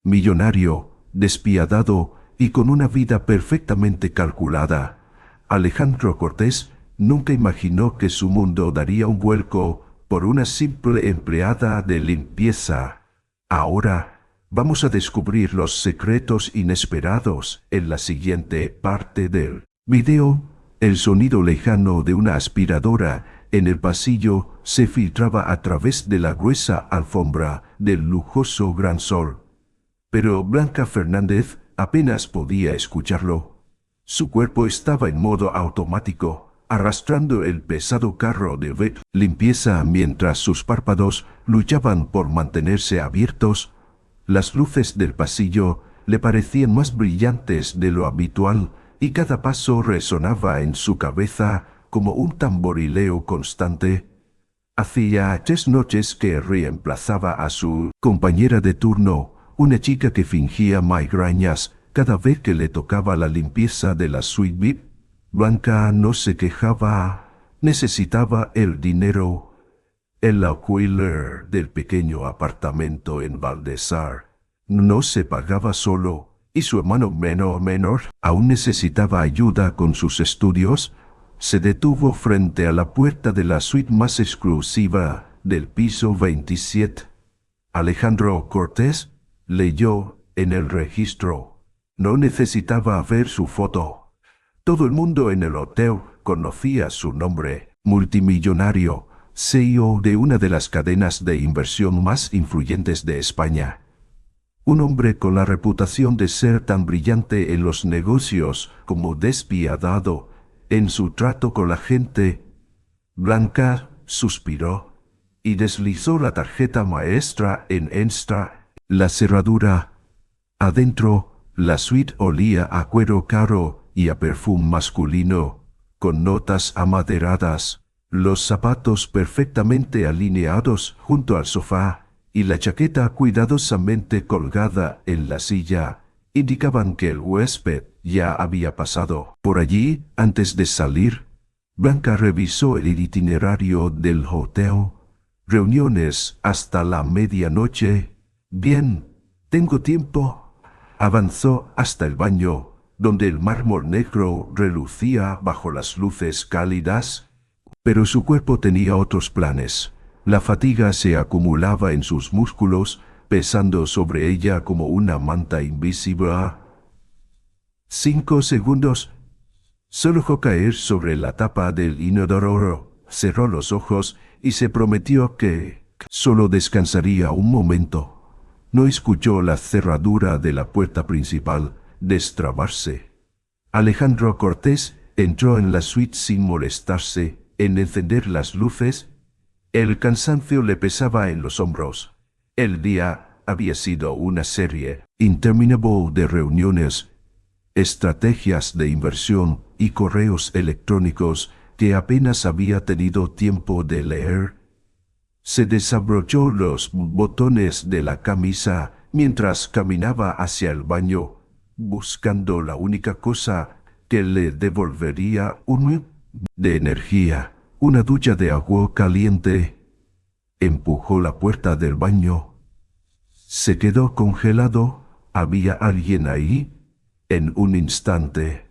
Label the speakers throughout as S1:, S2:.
S1: Millonario, despiadado y con una vida perfectamente calculada, Alejandro Cortés nunca imaginó que su mundo daría un vuelco por una simple empleada de limpieza. Ahora vamos a descubrir los secretos inesperados en la siguiente parte del video. El sonido lejano de una aspiradora en el pasillo se filtraba a través de la gruesa alfombra del lujoso Gran Sol. Pero Blanca Fernández apenas podía escucharlo. Su cuerpo estaba en modo automático, arrastrando el pesado carro de limpieza mientras sus párpados luchaban por mantenerse abiertos. Las luces del pasillo le parecían más brillantes de lo habitual y cada paso resonaba en su cabeza como un tamborileo constante. Hacía 3 noches que reemplazaba a su compañera de turno, una chica que fingía migrañas cada vez que le tocaba la limpieza de la suite VIP. Blanca no se quejaba, necesitaba el dinero. El alquiler del pequeño apartamento en Valdesar no se pagaba solo, y su hermano menor aún necesitaba ayuda con sus estudios. Se detuvo frente a la puerta de la suite más exclusiva del piso 27. Alejandro Cortés leyó en el registro. No necesitaba ver su foto. Todo el mundo en el hotel conocía su nombre. Multimillonario, CEO de una de las cadenas de inversión más influyentes de España. Un hombre con la reputación de ser tan brillante en los negocios como despiadado en su trato con la gente. Blanca suspiró y deslizó la tarjeta maestra en la cerradura. Adentro, la suite olía a cuero caro y a perfume masculino, con notas amaderadas, los zapatos perfectamente alineados junto al sofá y la chaqueta cuidadosamente colgada en la silla indicaban que el huésped ya había pasado por allí antes de salir. Blanca revisó el itinerario del hotel. Reuniones hasta la medianoche. Bien, tengo tiempo. Avanzó hasta el baño, donde el mármol negro relucía bajo las luces cálidas. Pero su cuerpo tenía otros planes. La fatiga se acumulaba en sus músculos, pesando sobre ella como una manta invisible. 5 segundos. Solo dejó caer sobre la tapa del inodoro, cerró los ojos y se prometió que solo descansaría un momento. No escuchó la cerradura de la puerta principal destrabarse. Alejandro Cortés entró en la suite sin molestarse en encender las luces. El cansancio le pesaba en los hombros. El día había sido una serie interminable de reuniones, estrategias de inversión y correos electrónicos que apenas había tenido tiempo de leer. Se desabrochó los botones de la camisa mientras caminaba hacia el baño, buscando la única cosa que le devolvería un de energía, una ducha de agua caliente. Empujó la puerta del baño. Se quedó congelado. ¿Había alguien ahí? En un instante,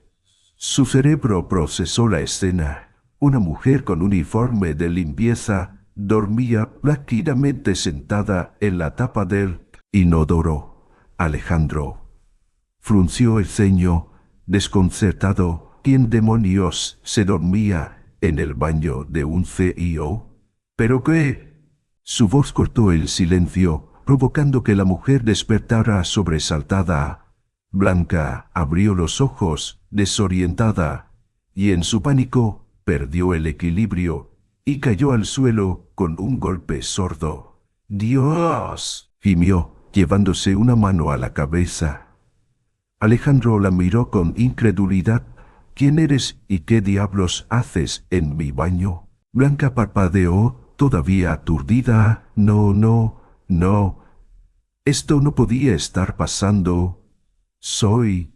S1: su cerebro procesó la escena. Una mujer con uniforme de limpieza dormía plácidamente sentada en la tapa del inodoro. Alejandro frunció el ceño, desconcertado. ¿Quién demonios se dormía en el baño de un CEO? ¿Pero qué? Su voz cortó el silencio, provocando que la mujer despertara sobresaltada. Blanca abrió los ojos, desorientada, y en su pánico perdió el equilibrio y cayó al suelo con un golpe sordo. ¡Dios!, gimió, llevándose una mano a la cabeza. Alejandro la miró con incredulidad. ¿Quién eres y qué diablos haces en mi baño? Blanca parpadeó, todavía aturdida. No. Esto no podía estar pasando. Soy,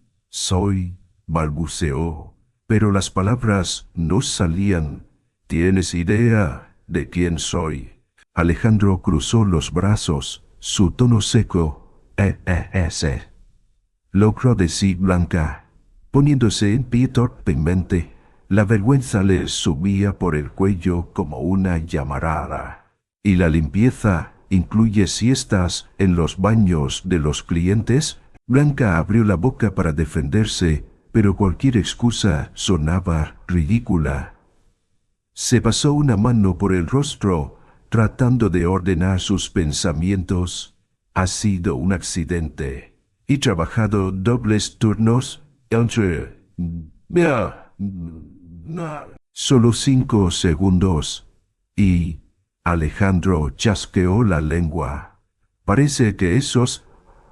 S1: balbuceó, pero las palabras no salían. ¿Tienes idea de quién soy? Alejandro cruzó los brazos, su tono seco. ese. Logró decir Blanca, poniéndose en pie torpemente. La vergüenza le subía por el cuello como una llamarada. ¿Y la limpieza incluye siestas en los baños de los clientes? Blanca abrió la boca para defenderse, pero cualquier excusa sonaba ridícula. Se pasó una mano por el rostro, tratando de ordenar sus pensamientos. Ha sido un accidente. He trabajado dobles turnos entre... Solo 5 segundos. Y Alejandro chasqueó la lengua. Parece que esos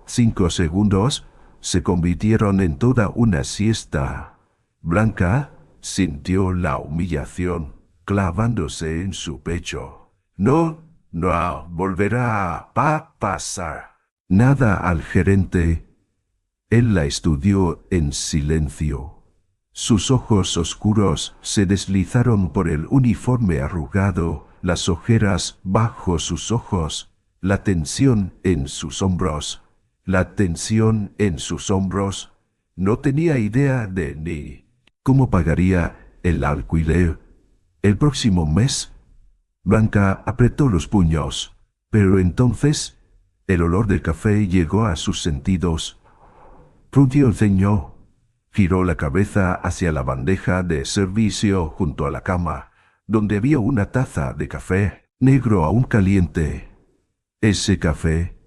S1: 5 segundos se convirtieron en toda una siesta. Blanca sintió la humillación clavándose en su pecho. No volverá a pasar nada al gerente. Él la estudió en silencio. Sus ojos oscuros se deslizaron por el uniforme arrugado, las ojeras bajo sus ojos, la tensión en sus hombros. No tenía idea de ni cómo pagaría el alquiler el próximo mes. Blanca apretó los puños, pero entonces el olor del café llegó a sus sentidos. Frunció el ceño. Giró la cabeza hacia la bandeja de servicio junto a la cama, donde había una taza de café negro aún caliente. ¿Ese café?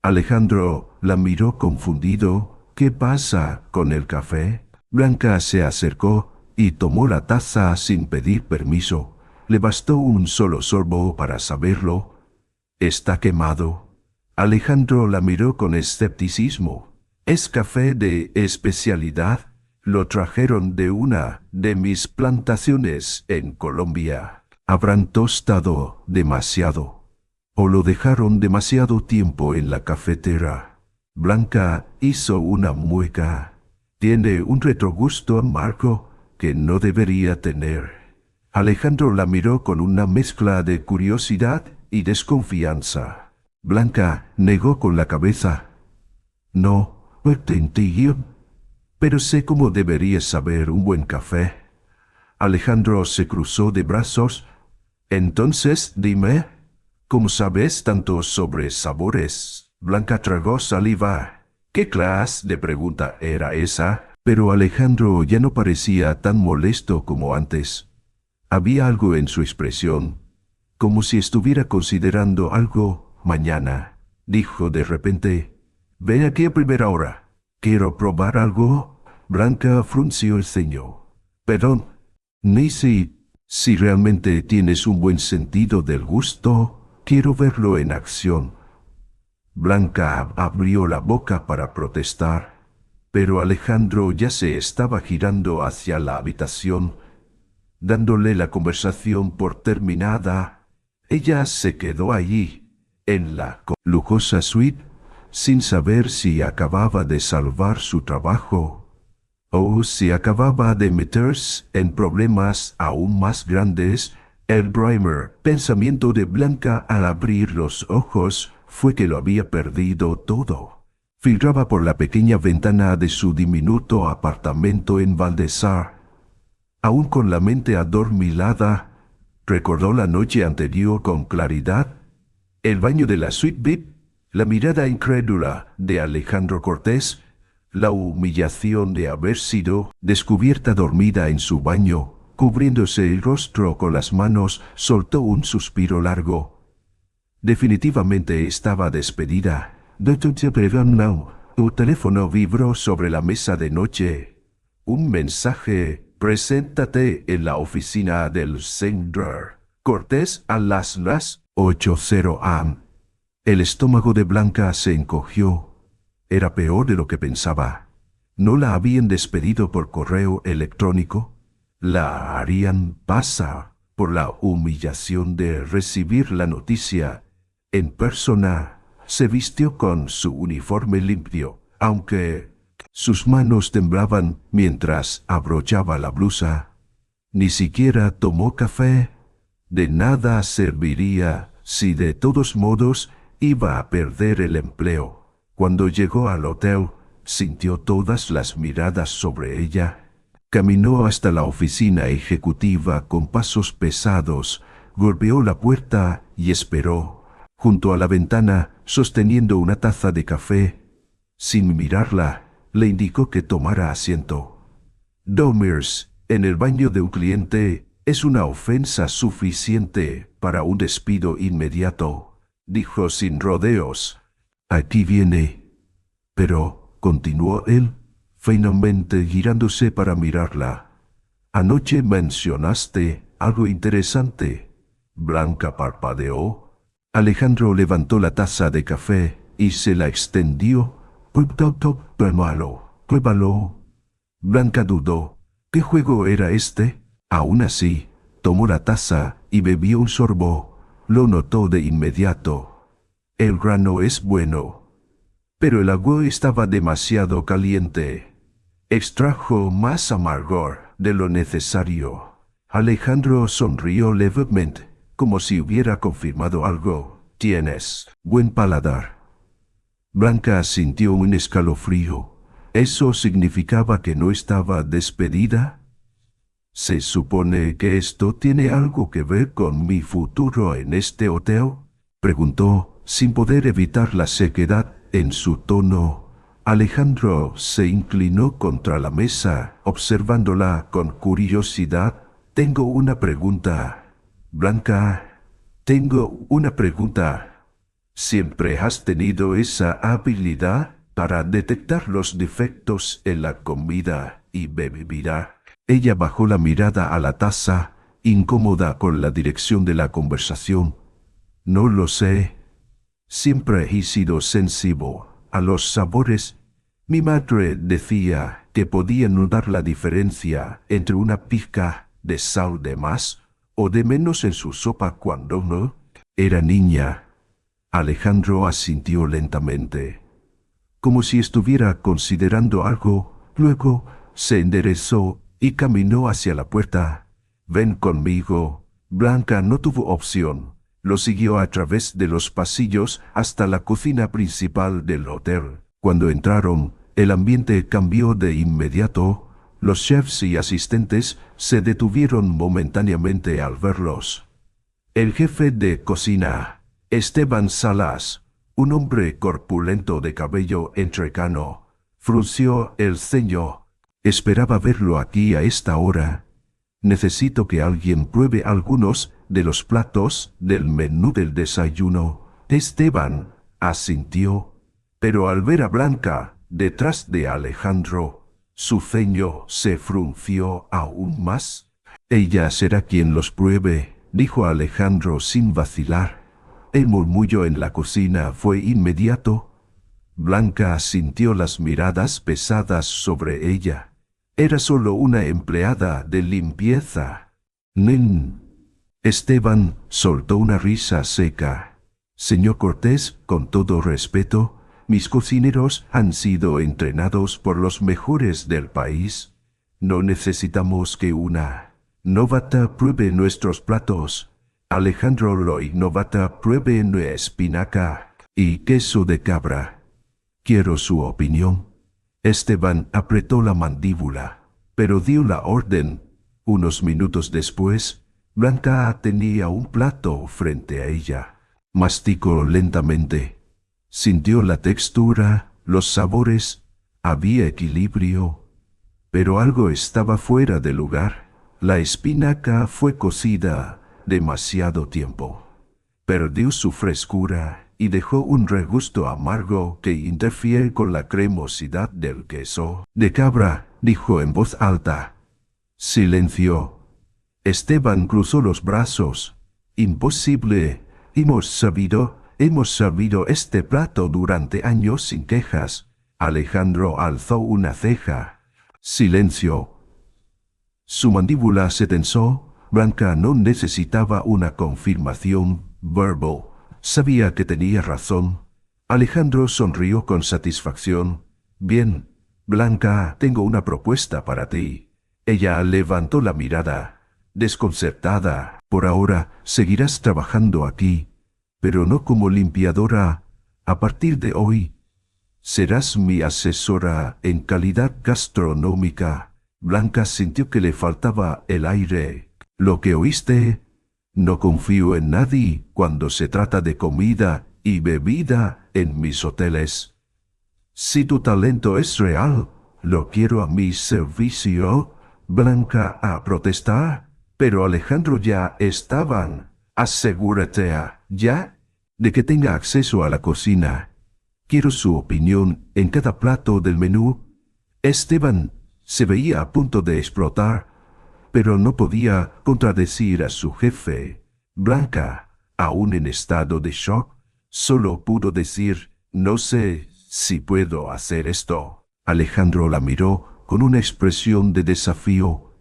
S1: Alejandro la miró confundido. ¿Qué pasa con el café? Blanca se acercó y tomó la taza sin pedir permiso. Le bastó un solo sorbo para saberlo. ¿Está quemado? Alejandro la miró con escepticismo. ¿Es café de especialidad? Lo trajeron de una de mis plantaciones en Colombia. Habrán tostado demasiado, o lo dejaron demasiado tiempo en la cafetera. Blanca hizo una mueca. Tiene un retrogusto amargo que no debería tener. Alejandro la miró con una mezcla de curiosidad y desconfianza. Blanca negó con la cabeza. No, pero sé cómo debería saber un buen café. Alejandro se cruzó de brazos. Entonces, dime, ¿cómo sabes tanto sobre sabores? Blanca tragó saliva. ¿Qué clase de pregunta era esa? Pero Alejandro ya no parecía tan molesto como antes. Había algo en su expresión, como si estuviera considerando algo. Mañana, dijo de repente, ven aquí a primera hora. ¿Quiero probar algo? Blanca frunció el ceño. Perdón, ni si realmente tienes un buen sentido del gusto, quiero verlo en acción. Blanca abrió la boca para protestar, pero Alejandro ya se estaba girando hacia la habitación, dándole la conversación por terminada. Ella se quedó allí, en la lujosa suite, sin saber si acababa de salvar su trabajo o si acababa de meterse en problemas aún más grandes. El primer pensamiento de Blanca al abrir los ojos fue que lo había perdido todo. Filtraba por la pequeña ventana de su diminuto apartamento en Valdezar. Aún con la mente adormilada, recordó la noche anterior con claridad. El baño de la suite VIP, la mirada incrédula de Alejandro Cortés, la humillación de haber sido descubierta dormida en su baño, cubriéndose el rostro con las manos, soltó un suspiro largo. Definitivamente estaba despedida. Un teléfono vibró sobre la mesa de noche. Un mensaje: preséntate en la oficina del señor Cortés a las 8:00 am. El estómago de Blanca se encogió. Era peor de lo que pensaba. ¿No la habían despedido por correo electrónico? ¿La harían pasar por la humillación de recibir la noticia en persona? Se vistió con su uniforme limpio, aunque sus manos temblaban mientras abrochaba la blusa. Ni siquiera tomó café. De nada serviría si de todos modos iba a perder el empleo. Cuando llegó al hotel, sintió todas las miradas sobre ella. Caminó hasta la oficina ejecutiva con pasos pesados, golpeó la puerta y esperó, junto a la ventana, sosteniendo una taza de café. Sin mirarla, le indicó que tomara asiento. Dormirse en el baño de un cliente es una ofensa suficiente para un despido inmediato, dijo sin rodeos. Aquí viene. Pero, continuó él, finalmente girándose para mirarla. Anoche mencionaste algo interesante. Blanca parpadeó. Alejandro levantó la taza de café y se la extendió. Pruébalo. Blanca dudó. ¿Qué juego era este? Aún así, tomó la taza y bebió un sorbo. Lo notó de inmediato. El grano es bueno, pero el agua estaba demasiado caliente. Extrajo más amargor de lo necesario. Alejandro sonrió levemente, como si hubiera confirmado algo. Tienes buen paladar. Blanca sintió un escalofrío. ¿Eso significaba que no estaba despedida? ¿Se supone que esto tiene algo que ver con mi futuro en este hotel?, preguntó, sin poder evitar la sequedad en su tono. Alejandro se inclinó contra la mesa, observándola con curiosidad. Tengo una pregunta. Blanca, tengo una pregunta. ¿Siempre has tenido esa habilidad para detectar los defectos en la comida y bebida? Ella bajó la mirada a la taza, incómoda con la dirección de la conversación. No lo sé. Siempre he sido sensible a los sabores. Mi madre decía que podía notar la diferencia entre una pizca de sal de más o de menos en su sopa cuando no era niña. Alejandro asintió lentamente, como si estuviera considerando algo. Luego se enderezó y caminó hacia la puerta. Ven conmigo. Blanca no tuvo opción. Lo siguió a través de los pasillos hasta la cocina principal del hotel. Cuando entraron, el ambiente cambió de inmediato. Los chefs y asistentes se detuvieron momentáneamente al verlos. El jefe de cocina, Esteban Salas, un hombre corpulento de cabello entrecano, frunció el ceño. Esperaba verlo aquí a esta hora. Necesito que alguien pruebe algunos de los platos del menú del desayuno. Esteban asintió, pero al ver a Blanca detrás de Alejandro, su ceño se frunció aún más. Ella será quien los pruebe, dijo Alejandro sin vacilar. El murmullo en la cocina fue inmediato. Blanca sintió las miradas pesadas sobre ella. Era solo una empleada de limpieza. Nen. Esteban soltó una risa seca. Señor Cortés, con todo respeto, mis cocineros han sido entrenados por los mejores del país. No necesitamos que una novata pruebe nuestros platos. Alejandro Loy novata pruebe nuestra espinaca y queso de cabra. Quiero su opinión. Esteban apretó la mandíbula, pero dio la orden. Unos minutos después, Blanca tenía un plato frente a ella. Masticó lentamente. Sintió la textura, los sabores. Había equilibrio, pero algo estaba fuera de lugar. La espinaca fue cocida demasiado tiempo. Perdió su frescura y dejó un regusto amargo que interfiere con la cremosidad del queso de cabra, dijo en voz alta. Silencio. Esteban cruzó los brazos. Imposible. Hemos servido este plato durante años sin quejas. Alejandro alzó una ceja. Silencio. Su mandíbula se tensó. Blanca no necesitaba una confirmación verbal. Sabía que tenía razón. Alejandro sonrió con satisfacción. Bien, Blanca, tengo una propuesta para ti. Ella levantó la mirada, desconcertada. Por ahora, seguirás trabajando aquí, pero no como limpiadora. A partir de hoy, Serás mi asesora en calidad gastronómica. Blanca sintió que le faltaba el aire. ¿Lo que oíste? No confío en nadie cuando se trata de comida y bebida en mis hoteles. Si tu talento es real, lo quiero a mi servicio. Blanca a protestar, pero Alejandro ya estaban. Asegúrate ya de que tenga acceso a la cocina. Quiero su opinión en cada plato del menú. Esteban se veía a punto de explotar, pero no podía contradecir a su jefe. Blanca, aún en estado de shock, solo pudo decir, no sé si puedo hacer esto. Alejandro la miró con una expresión de desafío.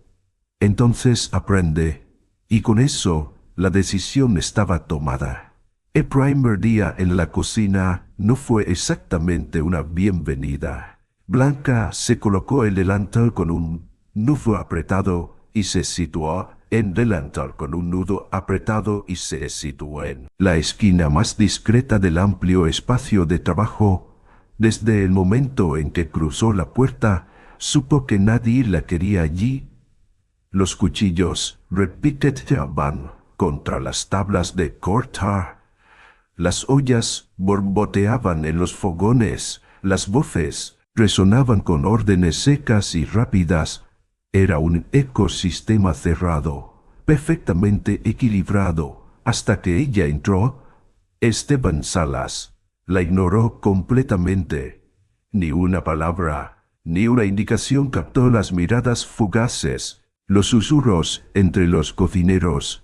S1: Entonces aprende. Y con eso, la decisión estaba tomada. El primer día en la cocina no fue exactamente una bienvenida. Blanca se colocó el delantal con un nudo apretado y se situó en delantal con un nudo apretado y se situó en la esquina más discreta del amplio espacio de trabajo. Desde el momento en que cruzó la puerta, supo que nadie la quería allí. Los cuchillos repiqueteaban contra las tablas de cortar. Las ollas borboteaban en los fogones, las voces resonaban con órdenes secas y rápidas. Era un ecosistema cerrado, perfectamente equilibrado, hasta que ella entró. Esteban Salas la ignoró completamente. Ni una palabra, ni una indicación captó las miradas fugaces, los susurros entre los cocineros,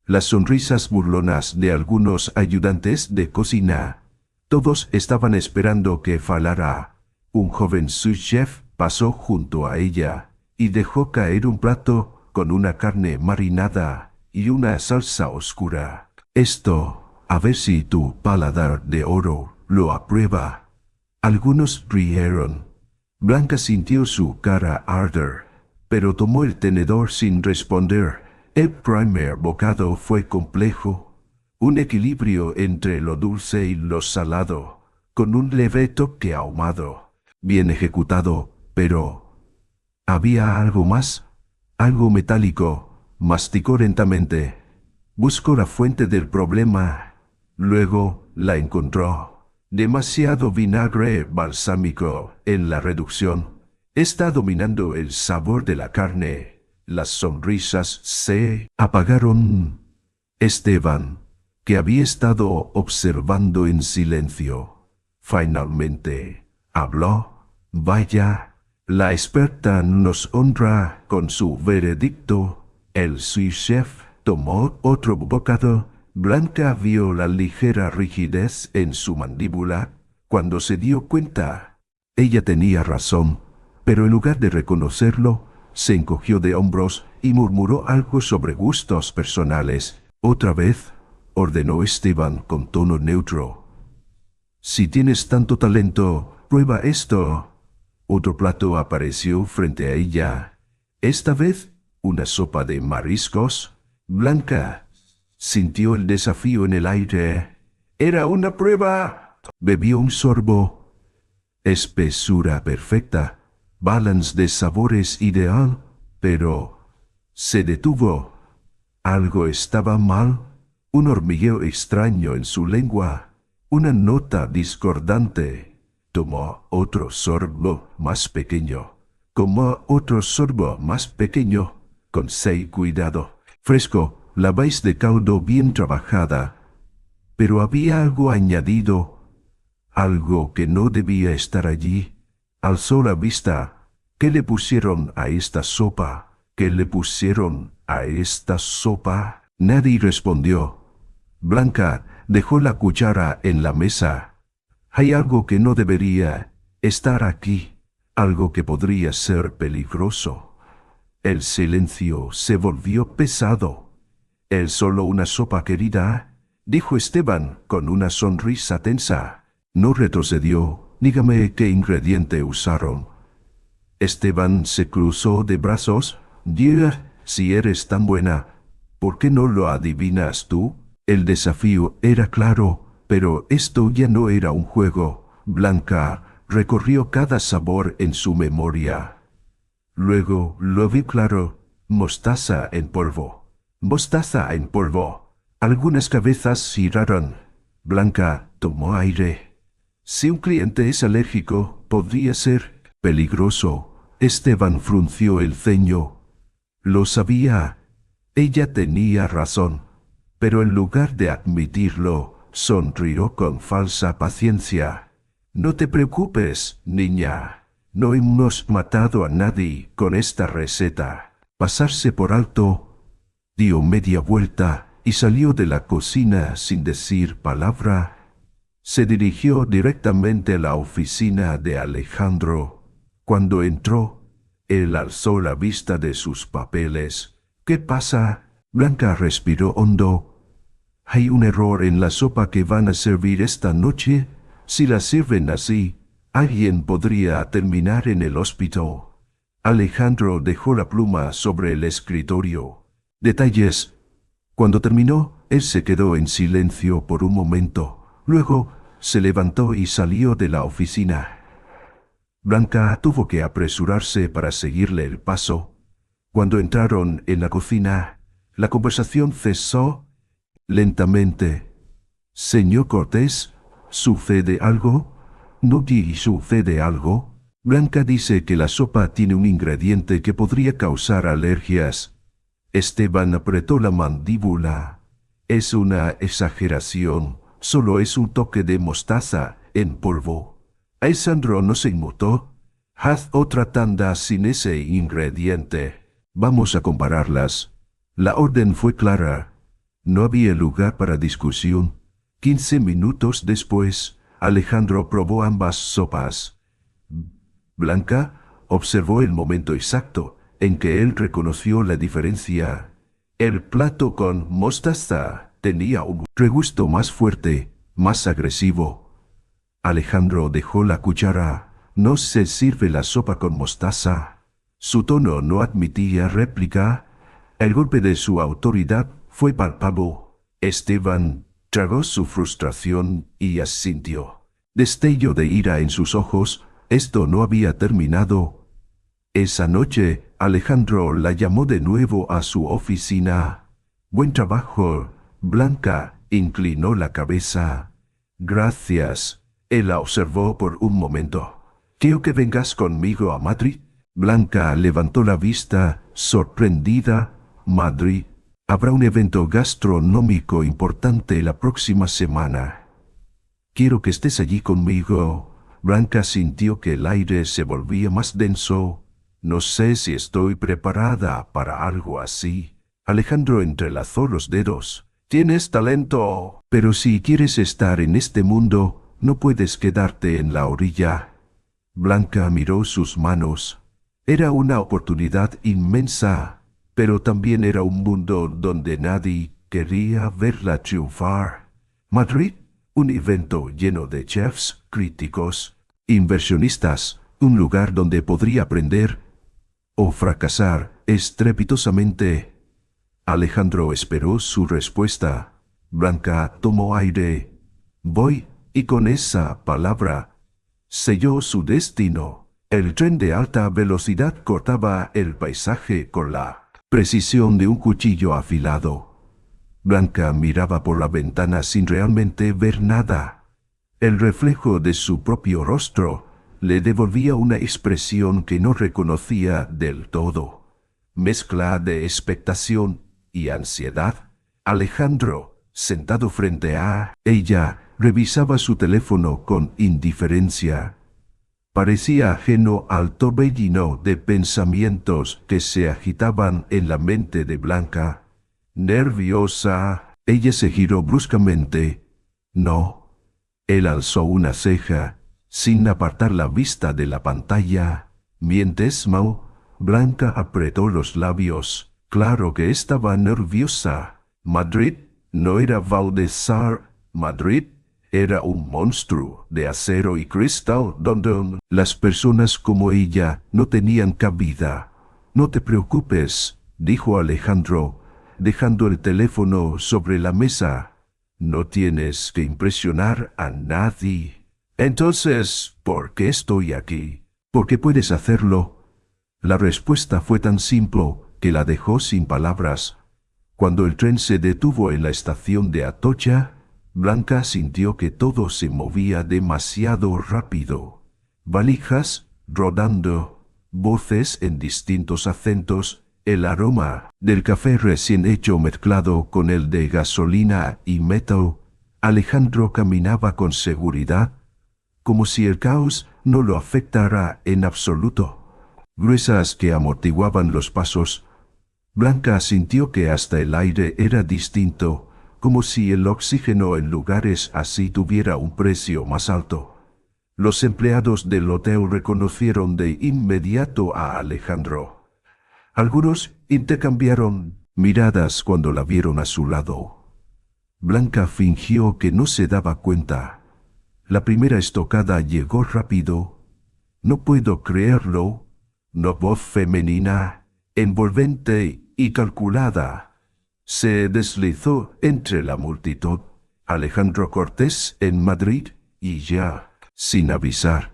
S1: las sonrisas burlonas de algunos ayudantes de cocina. Todos estaban esperando que falara. Un joven sous chef pasó junto a ella y dejó caer un plato con una carne marinada y una salsa oscura. Esto, a ver si tu paladar de oro lo aprueba. Algunos rieron. Blanca sintió su cara arder, pero tomó el tenedor sin responder. El primer bocado fue complejo, un equilibrio entre lo dulce y lo salado, con un leve toque ahumado, bien ejecutado, pero había algo más, algo metálico. Masticó lentamente, buscó la fuente del problema, luego la encontró. Demasiado vinagre balsámico en la reducción. Está dominando el sabor de la carne. Las sonrisas se apagaron. Esteban, que había estado observando en silencio, finalmente habló. Vaya, la experta nos honra con su veredicto. El sous chef tomó otro bocado. Blanca vio la ligera rigidez en su mandíbula cuando se dio cuenta. Ella tenía razón, pero en lugar de reconocerlo, se encogió de hombros y murmuró algo sobre gustos personales. Otra vez, ordenó Esteban con tono neutro. Si tienes tanto talento, prueba esto. Otro plato apareció frente a ella. Esta vez, una sopa de mariscos. Blanca sintió el desafío en el aire. Era una prueba. Bebió un sorbo. Espesura perfecta. Balance de sabores ideal, pero se detuvo. Algo estaba mal. Un hormigueo extraño en su lengua. Una nota discordante. Tomó otro sorbo más pequeño. Tomó otro sorbo más pequeño. Con cuidado. Fresco, la base de caldo bien trabajada. Pero había algo añadido. Algo que no debía estar allí. Alzó la vista. ¿Qué le pusieron a esta sopa? ¿Qué le pusieron a esta sopa? Nadie respondió. Blanca dejó la cuchara en la mesa. Hay algo que no debería estar aquí. Algo que podría ser peligroso. El silencio se volvió pesado. ¿Es solo una sopa, querida?, dijo Esteban con una sonrisa tensa. No retrocedió. Dígame qué ingrediente usaron. Esteban se cruzó de brazos. Diga, si eres tan buena, ¿por qué no lo adivinas tú? El desafío era claro, pero esto ya no era un juego. Blanca recorrió cada sabor en su memoria. Luego lo vi claro: mostaza en polvo. Mostaza en polvo. Algunas cabezas giraron. Blanca tomó aire. Si un cliente es alérgico, podría ser peligroso. Esteban frunció el ceño. Lo sabía. Ella tenía razón. Pero en lugar de admitirlo, sonrió con falsa paciencia. No te preocupes, niña. No hemos matado a nadie con esta receta. Pasarse por alto, dio media vuelta y salió de la cocina sin decir palabra. Se dirigió directamente a la oficina de Alejandro. Cuando entró, él alzó la vista de sus papeles. ¿Qué pasa? Blanca respiró hondo. Hay un error en la sopa que van a servir esta noche. Si la sirven así, alguien podría terminar en el hospital. Alejandro dejó la pluma sobre el escritorio. Detalles. Cuando terminó, él se quedó en silencio por un momento. Luego, se levantó y salió de la oficina. Blanca tuvo que apresurarse para seguirle el paso. Cuando entraron en la cocina, la conversación cesó lentamente. Señor Cortés, ¿sucede algo? ¿No sucede algo? Blanca dice que la sopa tiene un ingrediente que podría causar alergias. Esteban apretó la mandíbula. Es una exageración. Solo es un toque de mostaza en polvo. Alessandro no se inmutó. Haz otra tanda sin ese ingrediente. Vamos a compararlas. La orden fue clara. No había lugar para discusión. 15 minutos después, Alejandro probó ambas sopas. Blanca observó el momento exacto en que él reconoció la diferencia. El plato con mostaza tenía un regusto más fuerte, más agresivo. Alejandro dejó la cuchara. No se sirve la sopa con mostaza. Su tono no admitía réplica. El golpe de su autoridad fue palpable. Esteban tragó su frustración y asintió. Destello de ira en sus ojos. Esto no había terminado. Esa noche, Alejandro la llamó de nuevo a su oficina. Buen trabajo. Blanca inclinó la cabeza. Gracias. Él la observó por un momento. ¿Quiero que vengas conmigo a Madrid? Blanca levantó la vista, sorprendida. Madrid. Habrá un evento gastronómico importante la próxima semana. Quiero que estés allí conmigo. Blanca sintió que el aire se volvía más denso. No sé si estoy preparada para algo así. Alejandro entrelazó los dedos. Tienes talento. Pero si quieres estar en este mundo, no puedes quedarte en la orilla. Blanca miró sus manos. Era una oportunidad inmensa, pero también era un mundo donde nadie quería verla triunfar. Madrid, un evento lleno de chefs, críticos, inversionistas, un lugar donde podría aprender o fracasar estrepitosamente. Alejandro esperó su respuesta. Blanca tomó aire. Voy, y con esa palabra selló su destino. El tren de alta velocidad cortaba el paisaje con la precisión de un cuchillo afilado. Blanca miraba por la ventana sin realmente ver nada. El reflejo de su propio rostro le devolvía una expresión que no reconocía del todo. Mezcla de expectación y ansiedad. Alejandro, sentado frente a ella, revisaba su teléfono con indiferencia. Parecía ajeno al torbellino de pensamientos que se agitaban en la mente de Blanca. Nerviosa, ella se giró bruscamente. No. Él alzó una ceja, sin apartar la vista de la pantalla. ¿Mientes, Mau? Blanca apretó los labios. Claro que estaba nerviosa. Madrid no era Valdezar. Madrid era un monstruo de acero y cristal donde las personas como ella no tenían cabida. No te preocupes, dijo Alejandro, dejando el teléfono sobre la mesa. No tienes que impresionar a nadie. Entonces, ¿por qué estoy aquí? ¿Por qué puedes hacerlo? La respuesta fue tan simple que la dejó sin palabras. Cuando el tren se detuvo en la estación de Atocha, Blanca sintió que todo se movía demasiado rápido. Valijas rodando, voces en distintos acentos, el aroma del café recién hecho mezclado con el de gasolina y metal. Alejandro caminaba con seguridad, como si el caos no lo afectara en absoluto. Gruesas que amortiguaban los pasos, Blanca sintió que hasta el aire era distinto, como si el oxígeno en lugares así tuviera un precio más alto. Los empleados del hotel reconocieron de inmediato a Alejandro. Algunos intercambiaron miradas cuando la vieron a su lado. Blanca fingió que no se daba cuenta. La primera estocada llegó rápido. No puedo creerlo. Una voz femenina, envolvente y calculada, se deslizó entre la multitud. Alejandro Cortés en Madrid, y ya, sin avisar.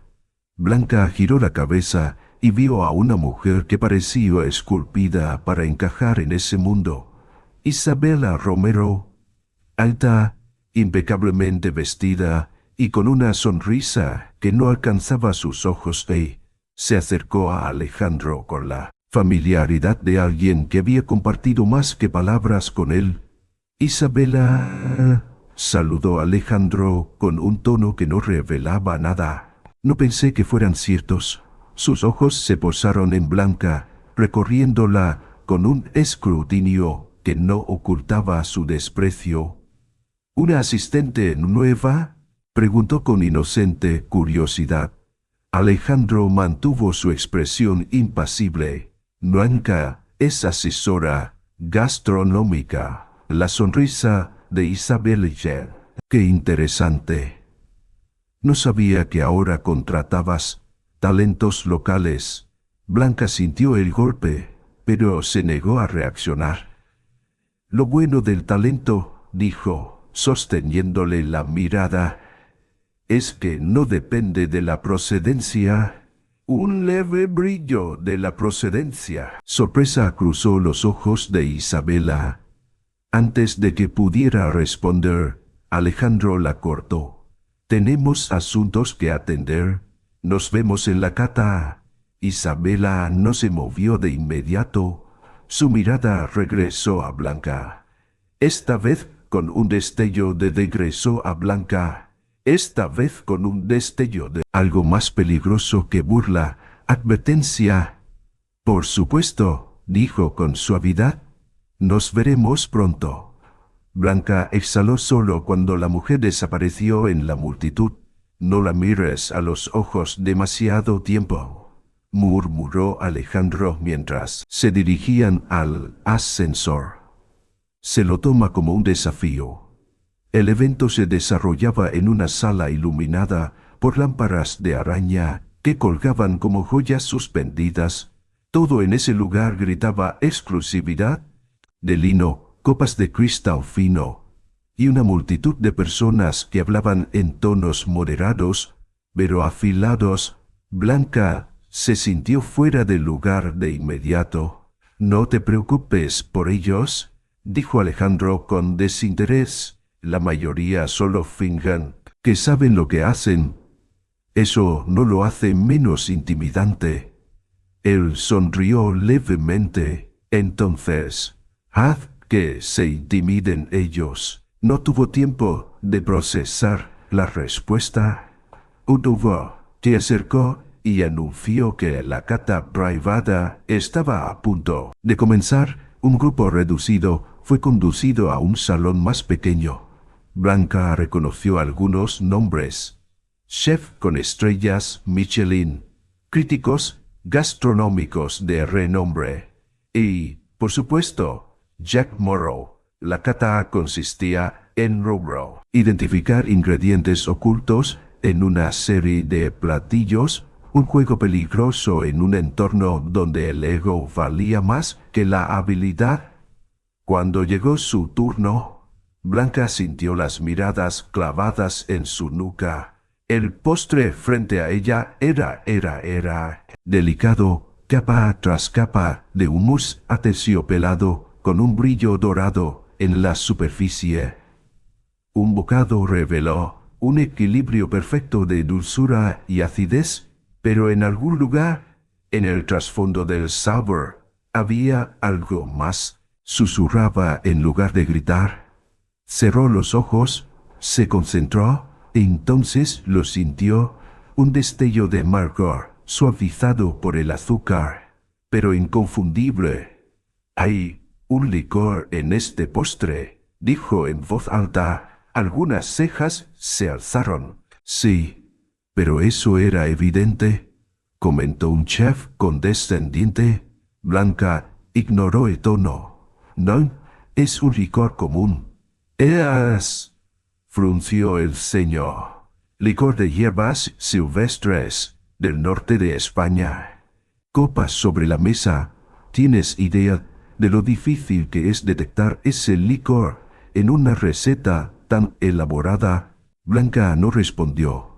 S1: Blanca giró la cabeza y vio a una mujer que parecía esculpida para encajar en ese mundo. Isabela Romero, alta, impecablemente vestida y con una sonrisa que no alcanzaba sus ojos, se acercó a Alejandro con la familiaridad de alguien que había compartido más que palabras con él. Isabela, saludó Alejandro con un tono que no revelaba nada. No pensé que fueran ciertos. Sus ojos se posaron en Blanca, recorriéndola con un escrutinio que no ocultaba su desprecio. ¿Una asistente nueva?, preguntó con inocente curiosidad. Alejandro mantuvo su expresión impasible. Blanca es asesora gastronómica. La sonrisa de Isabel. ¡Qué interesante! No sabía que ahora contratabas talentos locales. Blanca sintió el golpe, pero se negó a reaccionar. Lo bueno del talento, dijo, sosteniéndole la mirada, es que no depende de la procedencia. Un leve brillo de la procedencia. Sorpresa cruzó los ojos de Isabela. Antes de que pudiera responder, Alejandro la cortó. Tenemos asuntos que atender. Nos vemos en la cata. Isabela no se movió de inmediato. Su mirada regresó a Blanca. Esta vez con un destello de regreso a Blanca. Esta vez con un destello de algo más peligroso que burla, advertencia. Por supuesto, dijo con suavidad. Nos veremos pronto. Blanca exhaló solo cuando la mujer desapareció en la multitud. No la mires a los ojos demasiado tiempo, murmuró Alejandro mientras se dirigían al ascensor. Se lo toma como un desafío. El evento se desarrollaba en una sala iluminada por lámparas de araña que colgaban como joyas suspendidas. Todo en ese lugar gritaba exclusividad, de lino, copas de cristal fino, y una multitud de personas que hablaban en tonos moderados, pero afilados. Blanca se sintió fuera del lugar de inmediato. No te preocupes por ellos, dijo Alejandro con desinterés. La mayoría solo fingen que saben lo que hacen. Eso no lo hace menos intimidante. Él sonrió levemente. Entonces, haz que se intimiden ellos. No tuvo tiempo de procesar la respuesta. Utuvo se acercó y anunció que la cata privada estaba a punto de comenzar. Un grupo reducido fue conducido a un salón más pequeño. Blanca reconoció algunos nombres. Chef con estrellas Michelin, críticos gastronómicos de renombre y, por supuesto, Jack Morrow. La cata consistía en lograr identificar ingredientes ocultos en una serie de platillos, un juego peligroso en un entorno donde el ego valía más que la habilidad. Cuando llegó su turno, Blanca sintió las miradas clavadas en su nuca. El postre frente a ella era delicado, capa tras capa de hummus aterciopelado con un brillo dorado en la superficie. Un bocado reveló un equilibrio perfecto de dulzura y acidez, pero en algún lugar, en el trasfondo del sabor, había algo más. Susurraba en lugar de gritar. Cerró los ojos, se concentró, e entonces lo sintió, un destello de amargor, suavizado por el azúcar, pero inconfundible. «Hay un licor en este postre», dijo en voz alta. Algunas cejas se alzaron. «Sí, pero eso era evidente», comentó un chef condescendiente. Blanca ignoró el tono. «No, es un licor común». «Es», frunció el ceño, «licor de hierbas silvestres del norte de España». Copas sobre la mesa. ¿Tienes idea de lo difícil que es detectar ese licor en una receta tan elaborada? Blanca no respondió.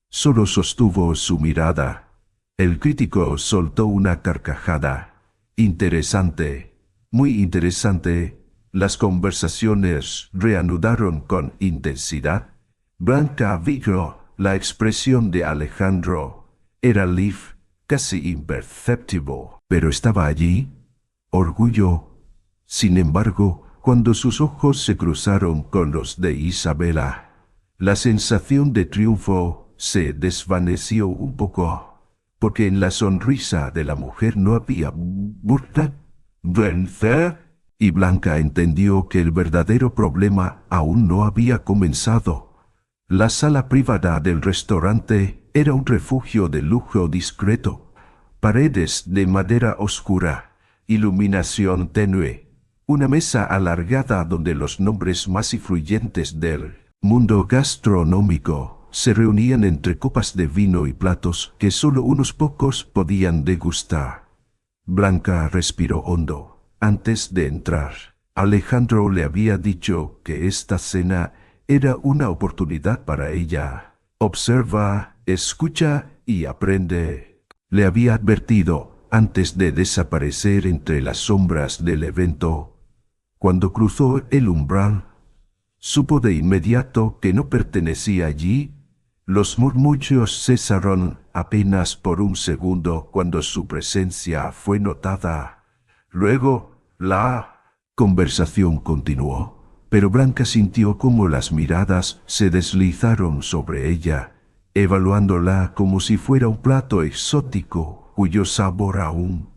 S1: Solo sostuvo su mirada. El crítico soltó una carcajada. «Interesante, muy interesante». Las conversaciones reanudaron con intensidad. Blanca vio la expresión de Alejandro. Era leaf, casi imperceptible, pero estaba allí. Orgullo. Sin embargo, cuando sus ojos se cruzaron con los de Isabela, la sensación de triunfo se desvaneció un poco, porque en la sonrisa de la mujer no había burla, vencer, y Blanca entendió que el verdadero problema aún no había comenzado. La sala privada del restaurante era un refugio de lujo discreto, paredes de madera oscura, iluminación tenue, una mesa alargada donde los nombres más influyentes del mundo gastronómico se reunían entre copas de vino y platos que solo unos pocos podían degustar. Blanca respiró hondo. Antes de entrar, Alejandro le había dicho que esta cena era una oportunidad para ella. Observa, escucha y aprende. Le había advertido antes de desaparecer entre las sombras del evento. Cuando cruzó el umbral, supo de inmediato que no pertenecía allí. Los murmullos cesaron apenas por un segundo cuando su presencia fue notada. Luego, la conversación continuó, pero Blanca sintió cómo las miradas se deslizaron sobre ella, evaluándola como si fuera un plato exótico cuyo sabor aún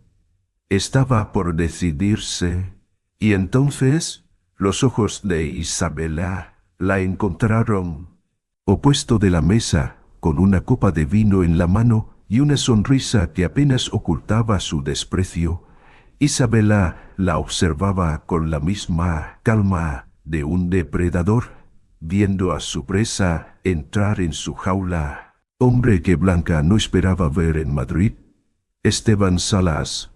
S1: estaba por decidirse. Y entonces, los ojos de Isabela la encontraron, opuesto de la mesa, con una copa de vino en la mano y una sonrisa que apenas ocultaba su desprecio. Isabela la observaba con la misma calma de un depredador, viendo a su presa entrar en su jaula. Hombre que Blanca no esperaba ver en Madrid. Esteban Salas,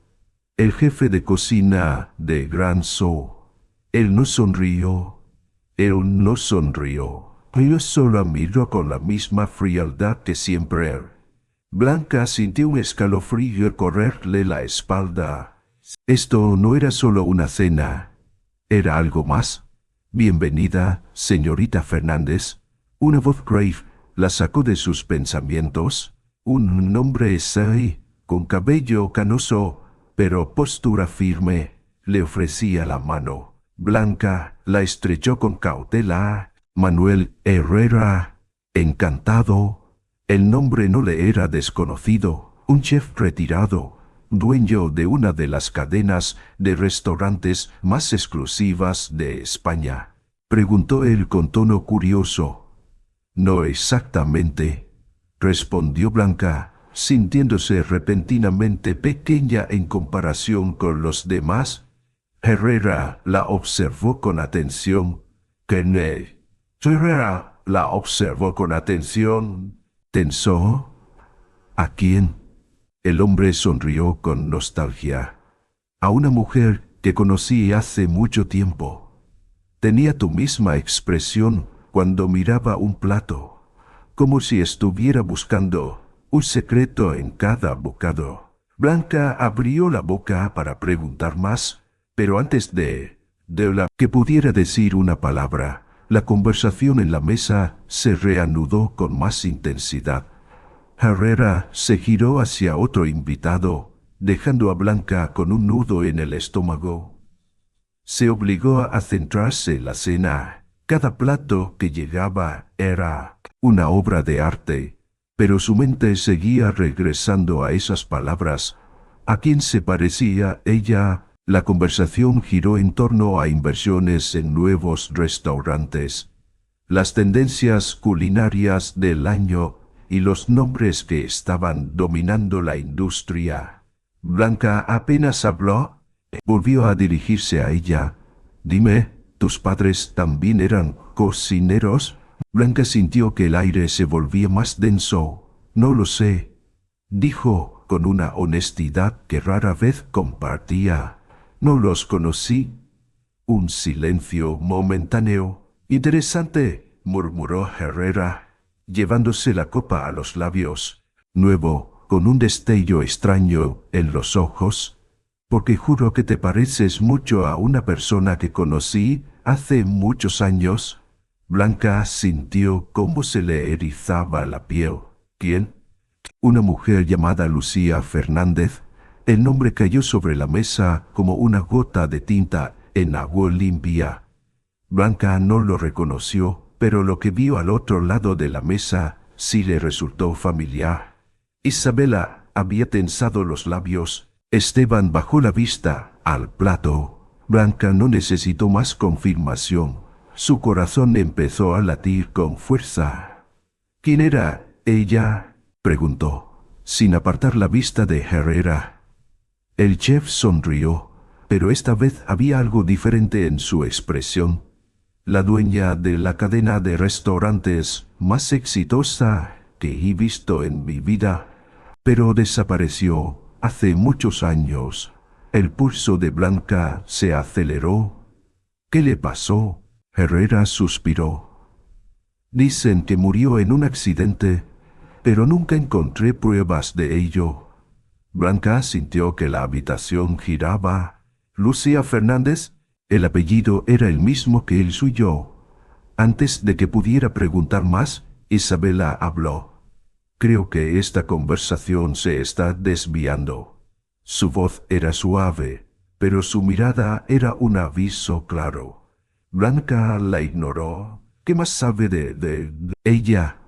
S1: el jefe de cocina de Gran Zoo. Él no sonrió. Yo solo miró con la misma frialdad que siempre. Blanca sintió un escalofrío correrle la espalda. Esto no era solo una cena, era algo más. «Bienvenida, señorita Fernández». Una voz grave la sacó de sus pensamientos. Un hombre serio, con cabello canoso, pero postura firme, le ofrecía la mano. Blanca la estrechó con cautela. «Manuel Herrera». «Encantado». El nombre no le era desconocido. Un chef retirado, dueño de una de las cadenas de restaurantes más exclusivas de España. Preguntó él con tono curioso. «No exactamente», respondió Blanca, sintiéndose repentinamente pequeña en comparación con los demás. Herrera la observó con atención. Herrera la observó con atención. Tensó. «¿A quién?» El hombre sonrió con nostalgia. «A una mujer que conocí hace mucho tiempo. Tenía tu misma expresión cuando miraba un plato. como si estuviera buscando un secreto en cada bocado. Blanca abrió la boca para preguntar más, pero antes de la que pudiera decir una palabra, la conversación en la mesa se reanudó con más intensidad. Herrera se giró hacia otro invitado, dejando a Blanca con un nudo en el estómago. Se obligó a centrarse en la cena. Cada plato que llegaba era una obra de arte, pero su mente seguía regresando a esas palabras. ¿A quién se parecía ella? La conversación giró en torno a inversiones en nuevos restaurantes, las tendencias culinarias del año y los nombres que estaban dominando la industria. Blanca apenas habló. Volvió a dirigirse a ella. Dime, ¿tus padres también eran cocineros? Blanca sintió que el aire se volvía más denso. No lo sé, dijo con una honestidad que rara vez compartía. No los conocí. Un silencio momentáneo. Interesante, murmuró Herrera, llevándose la copa a los labios, nuevo, con un destello extraño en los ojos. Porque juro que te pareces mucho a una persona que conocí hace muchos años. Blanca sintió cómo se le erizaba la piel. ¿Quién? Una mujer llamada Lucía Fernández. El nombre cayó sobre la mesa como una gota de tinta en agua limpia. Blanca no lo reconoció, pero lo que vio al otro lado de la mesa sí le resultó familiar. Isabela había tensado los labios. Esteban bajó la vista al plato. Blanca no necesitó más confirmación. Su corazón empezó a latir con fuerza. ¿Quién era ella?, preguntó, sin apartar la vista de Herrera. El chef sonrió, pero esta vez había algo diferente en su expresión. La dueña de la cadena de restaurantes más exitosa que he visto en mi vida, pero desapareció hace muchos años. El pulso de Blanca se aceleró. ¿Qué le pasó? Herrera suspiró. Dicen que murió en un accidente, pero nunca encontré pruebas de ello. Blanca sintió que la habitación giraba. Lucía Fernández, el apellido era el mismo que el suyo. Antes de que pudiera preguntar más, Isabela habló. Creo que esta conversación se está desviando. Su voz era suave, pero su mirada era un aviso claro. Blanca la ignoró. ¿Qué más sabe de ella?,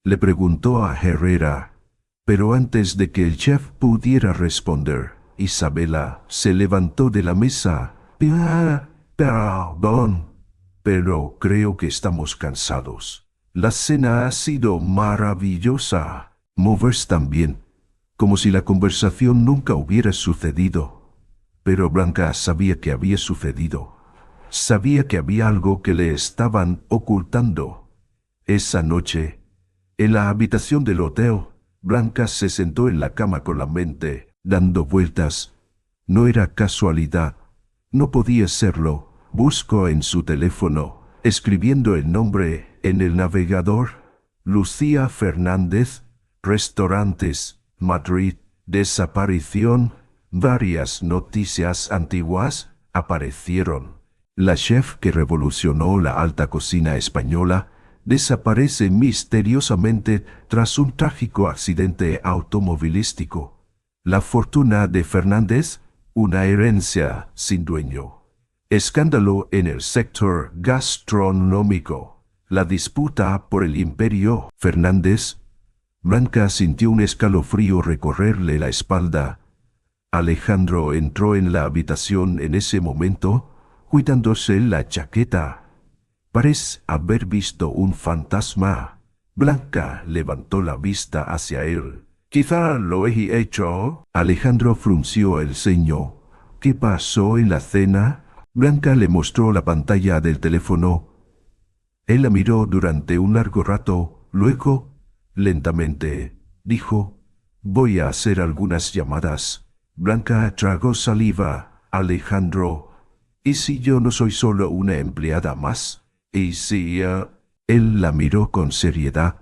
S1: le preguntó a Herrera. Pero antes de que el chef pudiera responder, Isabela se levantó de la mesa. Perdón, pero creo que estamos cansados. La cena ha sido maravillosa. Movers también, como si la conversación nunca hubiera sucedido. Pero Blanca sabía que había sucedido. Sabía que había algo que le estaban ocultando. Esa noche, en la habitación del hotel, Blanca se sentó en la cama con la mente dando vueltas. No era casualidad. No podía serlo. Buscó en su teléfono, escribiendo el nombre en el navegador. Lucía Fernández, restaurantes, Madrid, desaparición. Varias noticias antiguas aparecieron. La chef que revolucionó la alta cocina española desaparece misteriosamente tras un trágico accidente automovilístico. La fortuna de Fernández, una herencia sin dueño. Escándalo en el sector gastronómico. La disputa por el imperio Fernández. Blanca sintió un escalofrío recorrerle la espalda. Alejandro entró en la habitación en ese momento, cuidándose la chaqueta. Parece haber visto un fantasma. Blanca levantó la vista hacia él. Quizá lo he hecho. Alejandro frunció el ceño. ¿Qué pasó en la cena? Blanca le mostró la pantalla del teléfono. Él la miró durante un largo rato. Luego, lentamente, dijo, voy a hacer algunas llamadas. Blanca tragó saliva. Alejandro, ¿y si yo no soy solo una empleada más? ¿Y si Él la miró con seriedad.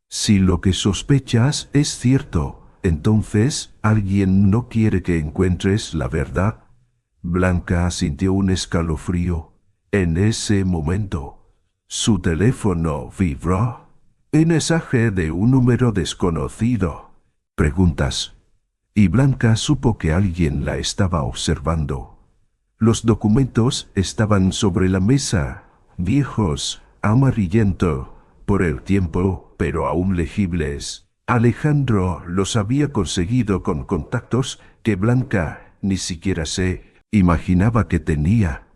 S1: Si lo que sospechas es cierto, entonces alguien no quiere que encuentres la verdad. Blanca sintió un escalofrío. En ese momento, su teléfono vibró. Un mensaje de un número desconocido. Preguntas. Y Blanca supo que alguien la estaba observando. Los documentos estaban sobre la mesa, viejos, amarillentos por el tiempo, pero aún legibles. Alejandro los había conseguido con contactos que Blanca ni siquiera se imaginaba que tenía.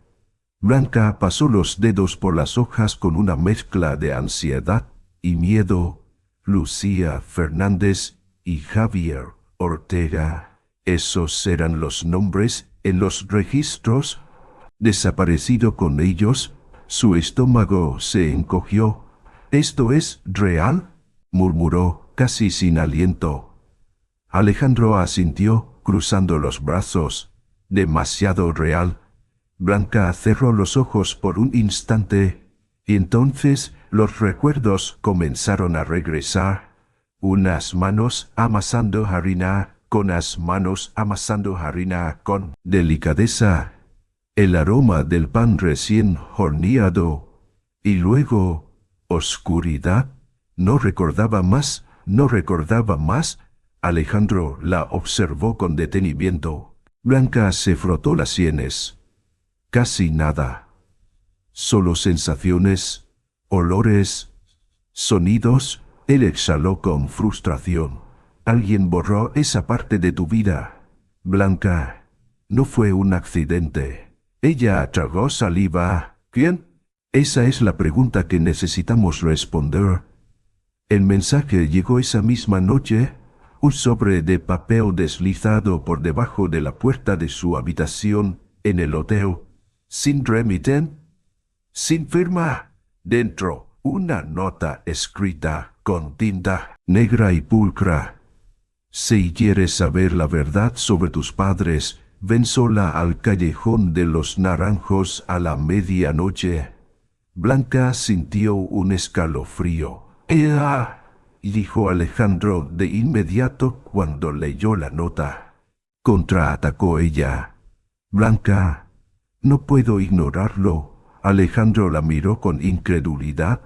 S1: Blanca pasó los dedos por las hojas con una mezcla de ansiedad y miedo. Lucía Fernández y Javier Ortega. Esos eran los nombres en los registros. Desaparecido con ellos, su estómago se encogió. ¿Esto es real?, murmuró, casi sin aliento. Alejandro asintió, cruzando los brazos. Demasiado real. Blanca cerró los ojos por un instante, y entonces los recuerdos comenzaron a regresar. Unas manos amasando harina, con las manos amasando harina con delicadeza. El aroma del pan recién horneado. Y luego, oscuridad. No recordaba más. Alejandro la observó con detenimiento. Blanca se frotó las sienes. Casi nada. Solo sensaciones, olores, sonidos. Él exhaló con frustración. Alguien borró esa parte de tu vida. Blanca, no fue un accidente. Ella tragó saliva. ¿Quién? Esa es la pregunta que necesitamos responder. El mensaje llegó esa misma noche. Un sobre de papel deslizado por debajo de la puerta de su habitación en el hotel. Sin remiten, sin firma. Dentro, una nota escrita con tinta negra y pulcra. Si quieres saber la verdad sobre tus padres, ven sola al callejón de los Naranjos a la medianoche. Blanca sintió un escalofrío. ¡Ea!, dijo Alejandro de inmediato cuando leyó la nota. Contraatacó ella. Blanca, no puedo ignorarlo. Alejandro la miró con incredulidad.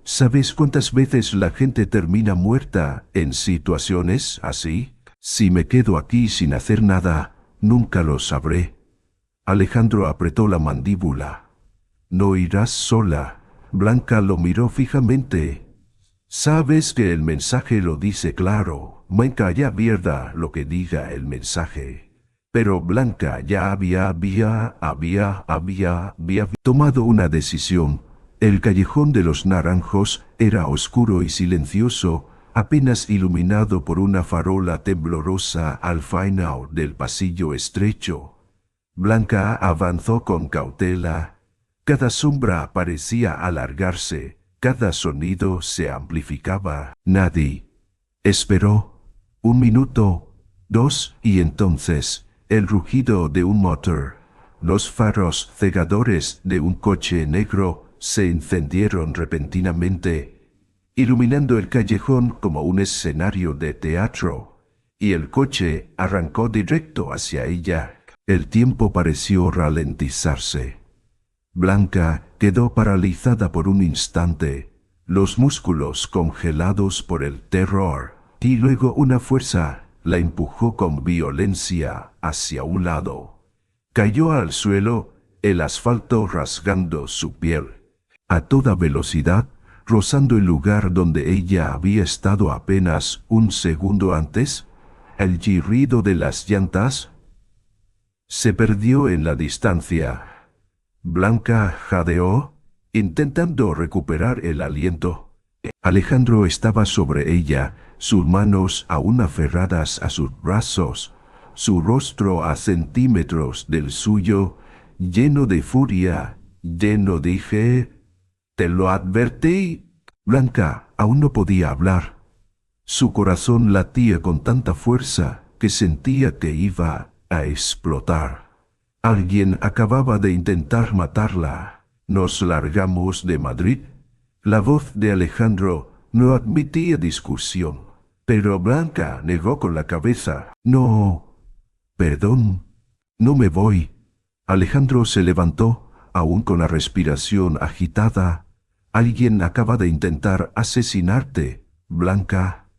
S1: ¿Sabes cuántas veces la gente termina muerta en situaciones así? Si me quedo aquí sin hacer nada, nunca lo sabré. Alejandro apretó la mandíbula. No irás sola. Blanca lo miró fijamente. Sabes que el mensaje lo dice claro. Blanca ya pierda lo que diga el mensaje. Pero Blanca ya había tomado una decisión. El callejón de los Naranjos era oscuro y silencioso, apenas iluminado por una farola temblorosa al final del pasillo estrecho. Blanca avanzó con cautela. Cada sombra parecía alargarse, cada sonido se amplificaba. Nadie esperó. 1 minuto, 2, y entonces el rugido de un motor. Los faros cegadores de un coche negro se encendieron repentinamente, iluminando el callejón como un escenario de teatro, y el coche arrancó directo hacia ella. El tiempo pareció ralentizarse. Blanca quedó paralizada por un instante, los músculos congelados por el terror, y luego una fuerza la empujó con violencia hacia un lado. Cayó al suelo, el asfalto rasgando su piel. A toda velocidad, rozando el lugar donde ella había estado apenas un segundo antes, el chirrido de las llantas se perdió en la distancia. Blanca jadeó, intentando recuperar el aliento. Alejandro estaba sobre ella, sus manos aún aferradas a sus brazos, su rostro a centímetros del suyo, lleno de furia, lleno de... «Te lo advertí». Blanca aún no podía hablar. Su corazón latía con tanta fuerza que sentía que iba a explotar. Alguien acababa de intentar matarla. Nos largamos de Madrid. La voz de Alejandro no admitía discusión, pero Blanca negó con la cabeza. No, perdón, no me voy. Alejandro se levantó, aún con la respiración agitada. Alguien acaba de intentar asesinarte, Blanca.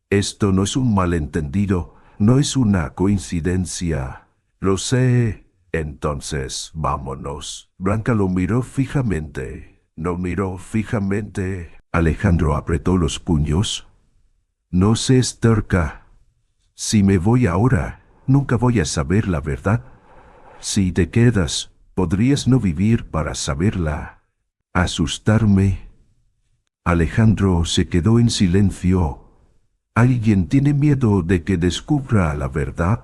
S1: Esto no es un malentendido, no es una coincidencia. Lo sé. Entonces, vámonos. Blanca lo miró fijamente. Lo miró fijamente. Alejandro apretó los puños. No seas terca. Si me voy ahora, nunca voy a saber la verdad. Si te quedas, podrías no vivir para saberla. Asustarme. Alejandro se quedó en silencio. ¿Alguien tiene miedo de que descubra la verdad?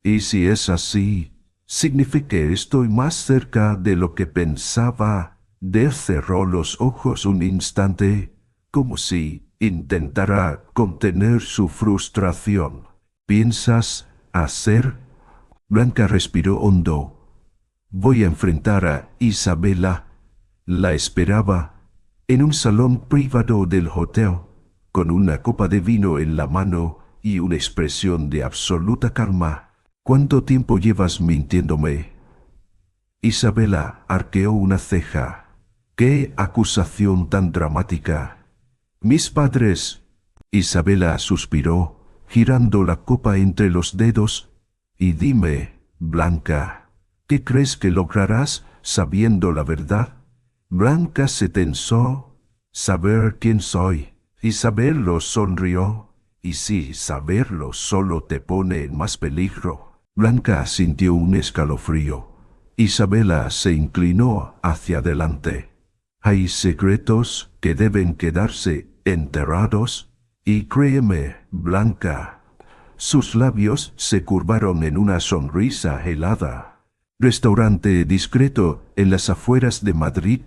S1: Y si es así, significa que estoy más cerca de lo que pensaba. Dave cerró los ojos un instante, como si intentara contener su frustración. ¿Piensas hacer? Blanca respiró hondo. Voy a enfrentar a Isabela. La esperaba en un salón privado del hotel, con una copa de vino en la mano y una expresión de absoluta calma. ¿Cuánto tiempo llevas mintiéndome? Isabela arqueó una ceja. ¡Qué acusación tan dramática! Mis padres. Isabela suspiró, girando la copa entre los dedos. Y dime, Blanca, ¿qué crees que lograrás sabiendo la verdad? Blanca se tensó. Saber quién soy. Isabela sonrió. Y sí, saberlo solo te pone en más peligro. Blanca sintió un escalofrío. Isabela se inclinó hacia adelante. Hay secretos que deben quedarse enterrados. Y créeme, Blanca. Sus labios se curvaron en una sonrisa helada. Restaurante discreto en las afueras de Madrid.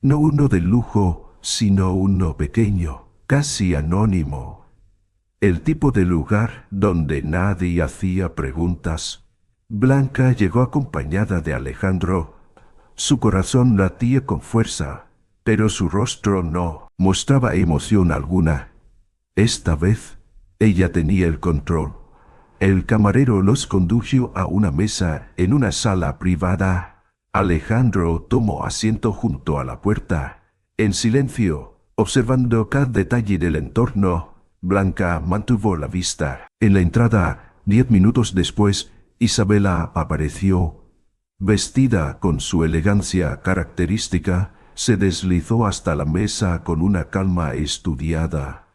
S1: No uno de lujo, sino uno pequeño, casi anónimo. El tipo de lugar donde nadie hacía preguntas. Blanca llegó acompañada de Alejandro. Su corazón latía con fuerza, pero su rostro no mostraba emoción alguna. Esta vez, ella tenía el control. El camarero los condujo a una mesa en una sala privada. Alejandro tomó asiento junto a la puerta, en silencio, observando cada detalle del entorno. Blanca mantuvo la vista. En la entrada, 10 minutos después, Isabela apareció. Vestida con su elegancia característica, se deslizó hasta la mesa con una calma estudiada.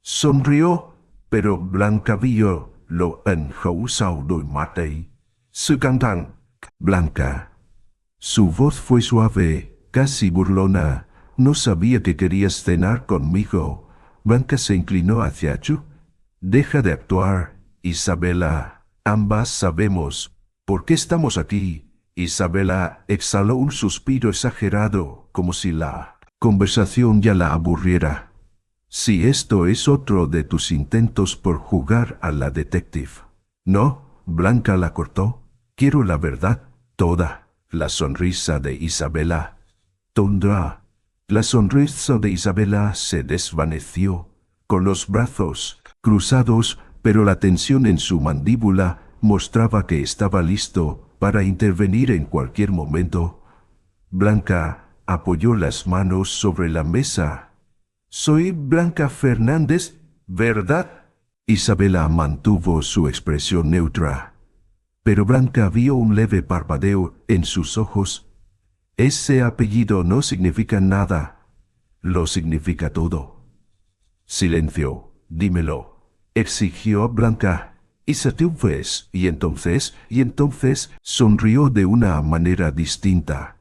S1: Sonrió, pero Blanca vio lo enjausado đôi mắt ấy. Sự căng thẳng. Blanca. Su voz fue suave, casi burlona. No sabía que querías cenar conmigo. Blanca se inclinó hacia Chu. Deja de actuar, Isabela. Ambas sabemos por qué estamos aquí. Isabela exhaló un suspiro exagerado, como si la conversación ya la aburriera. Si esto es otro de tus intentos por jugar a la detective. No, Blanca la cortó. Quiero la verdad, toda. La sonrisa de Isabela. Tondrá. La sonrisa de Isabela se desvaneció, con los brazos cruzados, pero la tensión en su mandíbula mostraba que estaba listo para intervenir en cualquier momento. Blanca apoyó las manos sobre la mesa. Soy Blanca Fernández, ¿verdad? Isabela mantuvo su expresión neutra, pero Blanca vio un leve parpadeo en sus ojos. Ese apellido no significa nada. Lo significa todo. Silencio, dímelo, exigió Blanca. Y entonces sonrió de una manera distinta,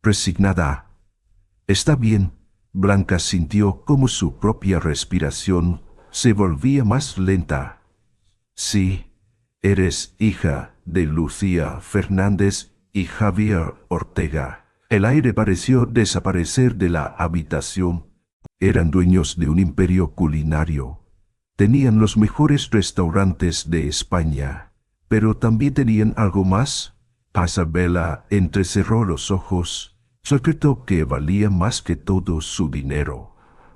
S1: resignada. Está bien. Blanca sintió como su propia respiración se volvía más lenta. Sí, eres hija de Lucía Fernández y Javier Ortega. El aire pareció desaparecer de la habitación. Eran dueños de un imperio culinario. Tenían los mejores restaurantes de España, pero también tenían algo más. Isabela entrecerró los ojos. secreto que valía más que todo su dinero.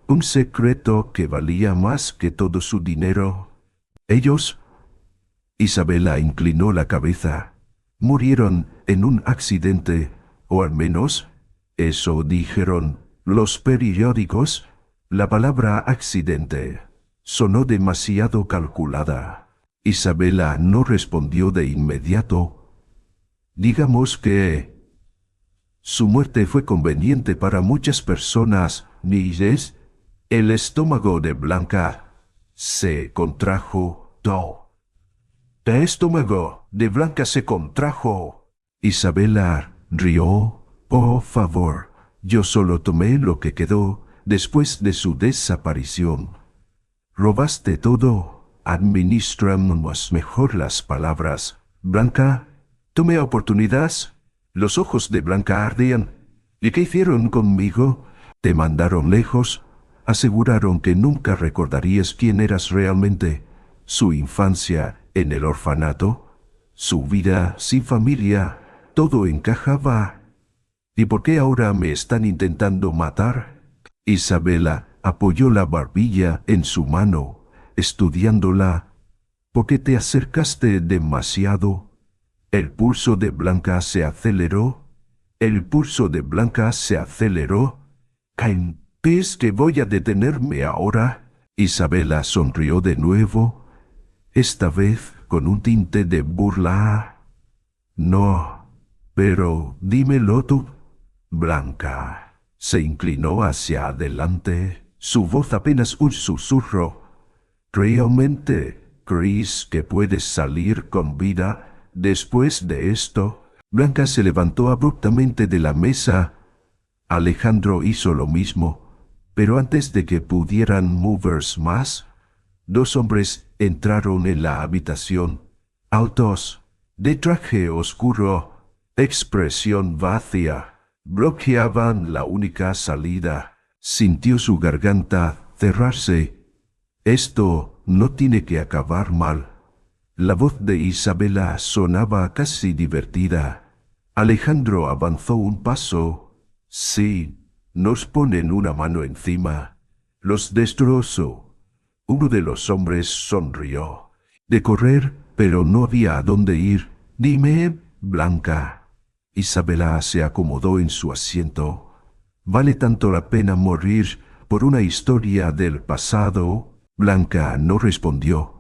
S1: Un secreto que valía más que todo su dinero. Ellos, Isabela inclinó la cabeza, murieron en un accidente, o al menos, eso dijeron los periódicos. La palabra accidente sonó demasiado calculada. Isabela no respondió de inmediato. Digamos que su muerte fue conveniente para muchas personas, Niles. El estómago de Blanca se contrajo. El estómago de Blanca se contrajo. Isabela rió. Por favor, yo solo tomé lo que quedó después de su desaparición. Robaste todo. Administramos mejor las palabras. Blanca, tomé oportunidades. Los ojos de Blanca ardían. ¿Y qué hicieron conmigo? Te mandaron lejos. Aseguraron que nunca recordarías quién eras realmente. Su infancia en el orfanato, su vida sin familia, todo encajaba. ¿Y por qué ahora me están intentando matar? Isabela apoyó la barbilla en su mano, estudiándola. ¿Por qué te acercaste demasiado? El pulso de Blanca se aceleró. El pulso de Blanca se aceleró. ¿Ves que voy a detenerme ahora? Isabela sonrió de nuevo, esta vez con un tinte de burla. No, pero dímelo tú. Blanca se inclinó hacia adelante, su voz apenas un susurro. ¿Realmente crees que puedes salir con vida después de esto? Blanca se levantó abruptamente de la mesa. Alejandro hizo lo mismo, pero antes de que pudieran moverse más, dos hombres entraron en la habitación, altos, de traje oscuro, expresión vacía, bloqueaban la única salida. Sintió su garganta cerrarse. Esto no tiene que acabar mal. La voz de Isabela sonaba casi divertida. Alejandro avanzó un paso. Sí, nos ponen una mano encima. Los destrozó. Uno de los hombres sonrió. De correr, pero no había a dónde ir. Dime, Blanca. Isabela se acomodó en su asiento. ¿Vale tanto la pena morir por una historia del pasado? Blanca no respondió.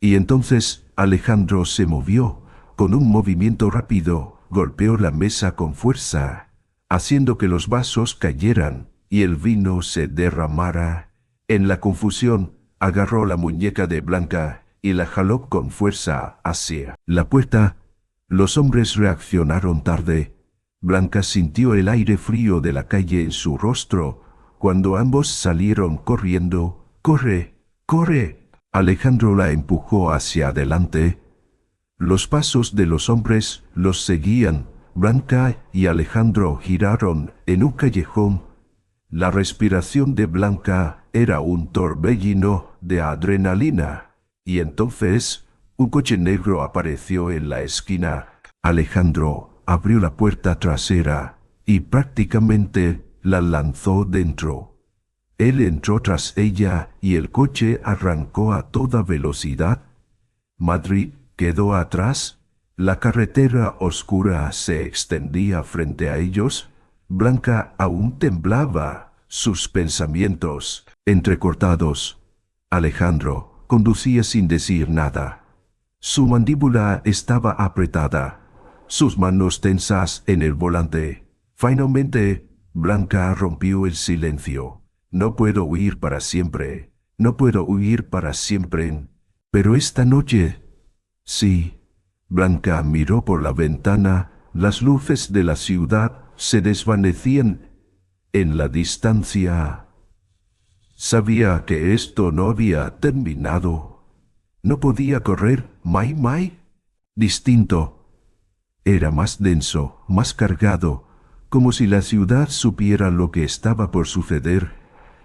S1: Y entonces Alejandro se movió. Con un movimiento rápido, golpeó la mesa con fuerza, haciendo que los vasos cayeran y el vino se derramara. En la confusión, agarró la muñeca de Blanca y la jaló con fuerza hacia la puerta. Los hombres reaccionaron tarde. Blanca sintió el aire frío de la calle en su rostro cuando ambos salieron corriendo. ¡Corre! ¡Corre! Alejandro la empujó hacia adelante. Los pasos de los hombres los seguían. Blanca y Alejandro giraron en un callejón. La respiración de Blanca era un torbellino de adrenalina. Y entonces, un coche negro apareció en la esquina. Alejandro abrió la puerta trasera y prácticamente la lanzó dentro. Él entró tras ella y el coche arrancó a toda velocidad. Madrid quedó atrás. La carretera oscura se extendía frente a ellos. Blanca aún temblaba. Sus pensamientos entrecortados. Alejandro conducía sin decir nada. Su mandíbula estaba apretada, sus manos tensas en el volante. Finalmente, Blanca rompió el silencio. No puedo huir para siempre. No puedo huir para siempre. Pero esta noche... Sí. Blanca miró por la ventana. Las luces de la ciudad se desvanecían en la distancia. Sabía que esto no había terminado. No podía correr. Mai. Distinto. Era más denso, más cargado, como si la ciudad supiera lo que estaba por suceder.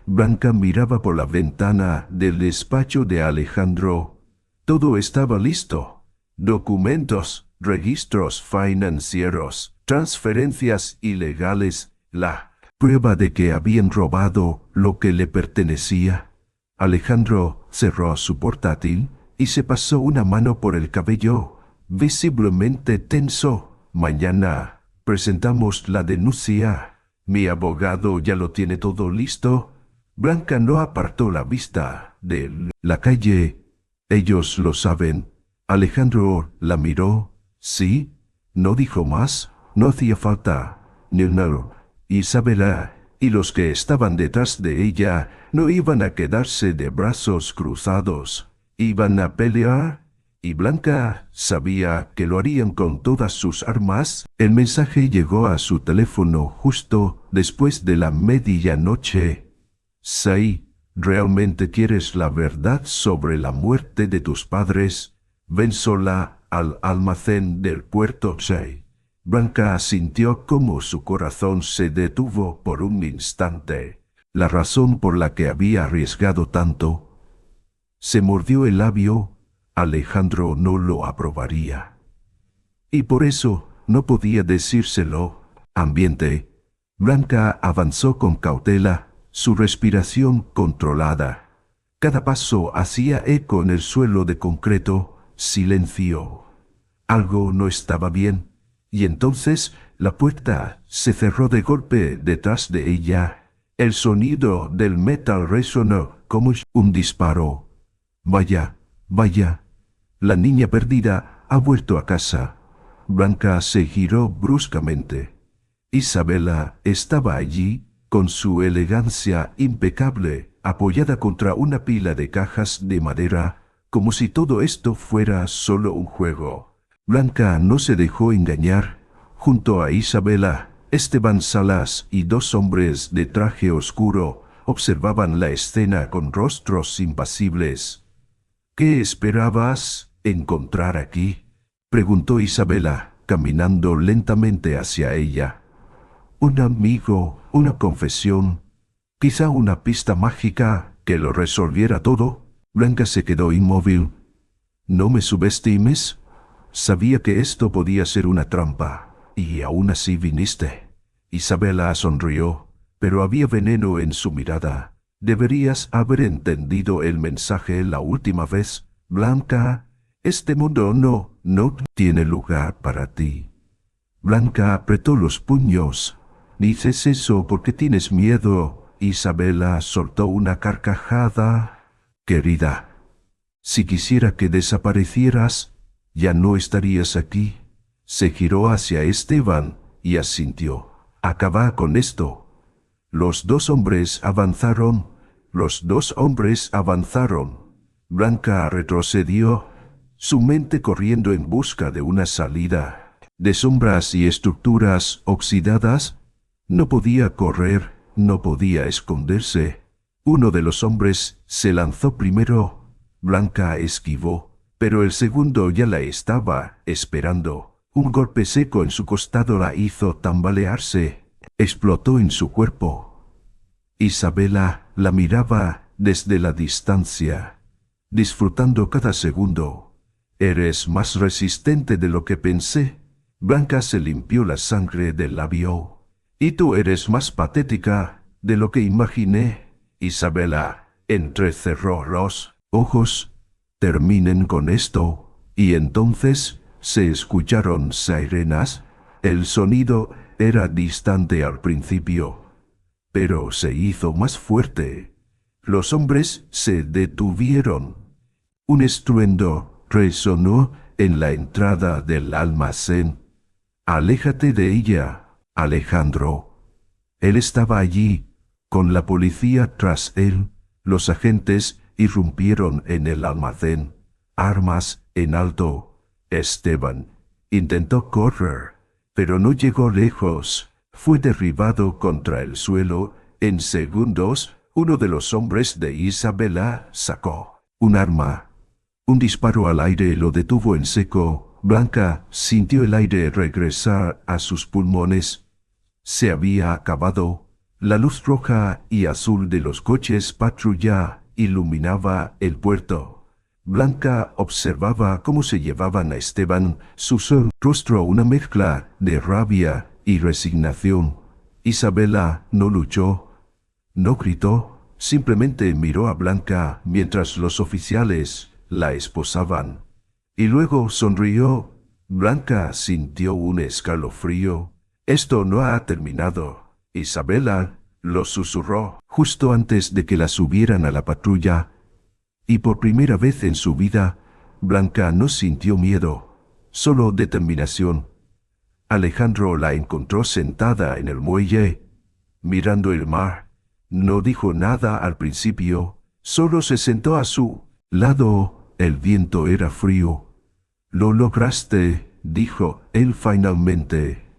S1: Blanca miraba por la ventana del despacho de Alejandro. Todo estaba listo. Documentos, registros financieros, transferencias ilegales, la prueba de que habían robado lo que le pertenecía. Alejandro cerró su portátil y se pasó una mano por el cabello, visiblemente tenso. Mañana presentamos la denuncia. Mi abogado ya lo tiene todo listo. Blanca no apartó la vista de la calle. Ellos lo saben. Alejandro la miró. Sí, no dijo más. No hacía falta. No. Isabela y los que estaban detrás de ella no iban a quedarse de brazos cruzados. Iban a pelear. Y Blanca sabía que lo harían con todas sus armas. El mensaje llegó a su teléfono justo después de la medianoche. Say, ¿realmente quieres la verdad sobre la muerte de tus padres? Ven sola al almacén del puerto Say. Blanca sintió cómo su corazón se detuvo por un instante. La razón por la que había arriesgado tanto. Se mordió el labio. Alejandro no lo aprobaría. Y por eso no podía decírselo. Ambiente. Blanca avanzó con cautela, su respiración controlada. Cada paso hacía eco en el suelo de concreto. Silencio. Algo no estaba bien. Y entonces la puerta se cerró de golpe detrás de ella. El sonido del metal resonó como un disparo. Vaya. La niña perdida ha vuelto a casa. Blanca se giró bruscamente. Isabela estaba allí, con su elegancia impecable, apoyada contra una pila de cajas de madera, como si todo esto fuera solo un juego. Blanca no se dejó engañar. Junto a Isabela, Esteban Salas y dos hombres de traje oscuro observaban la escena con rostros impasibles. ¿Qué esperabas encontrar aquí?, preguntó Isabela, caminando lentamente hacia ella. Un amigo, una confesión, quizá una pista mágica que lo resolviera todo. Blanca se quedó inmóvil. No me subestimes. Sabía que esto podía ser una trampa, y aún así viniste. Isabela sonrió, pero había veneno en su mirada. Deberías haber entendido el mensaje la última vez, Blanca. Este mundo no tiene lugar para ti. Blanca apretó los puños. Dices eso porque tienes miedo. Isabela soltó una carcajada. Querida, si quisiera que desaparecieras, ya no estarías aquí. Se giró hacia Esteban y asintió. Acaba con esto. Los dos hombres avanzaron. Blanca retrocedió, su mente corriendo en busca de una salida. De sombras y estructuras oxidadas, no podía correr, no podía esconderse. Uno de los hombres se lanzó primero. Blanca esquivó, pero el segundo ya la estaba esperando. Un golpe seco en su costado la hizo tambalearse. Explotó en su cuerpo. Isabela la miraba desde la distancia, disfrutando cada segundo. Eres más resistente de lo que pensé. Blanca se limpió la sangre del labio. Y tú eres más patética de lo que imaginé. Isabela entrecerró los ojos. Terminen con esto. Y entonces se escucharon sirenas. El sonido era distante al principio, pero se hizo más fuerte. Los hombres se detuvieron. Un estruendo resonó en la entrada del almacén. Aléjate de ella, Alejandro. Él estaba allí, con la policía tras él. Los agentes irrumpieron en el almacén, armas en alto. Esteban intentó correr, pero no llegó lejos. Fue derribado contra el suelo. En segundos, uno de los hombres de Isabela sacó un arma. Un disparo al aire lo detuvo en seco. Blanca sintió el aire regresar a sus pulmones. Se había acabado. La luz roja y azul de los coches patrulla iluminaba el puerto. Blanca observaba cómo se llevaban a Esteban, su rostro una mezcla de rabia y resignación. Isabela no luchó, no gritó, simplemente miró a Blanca mientras los oficiales la esposaban. Y luego sonrió. Blanca sintió un escalofrío. Esto no ha terminado. Isabela lo susurró justo antes de que la subieran a la patrulla. Y por primera vez en su vida, Blanca no sintió miedo, solo determinación. Alejandro la encontró sentada en el muelle, mirando el mar. No dijo nada al principio, solo se sentó a su lado. El viento era frío. «Lo lograste», dijo él finalmente.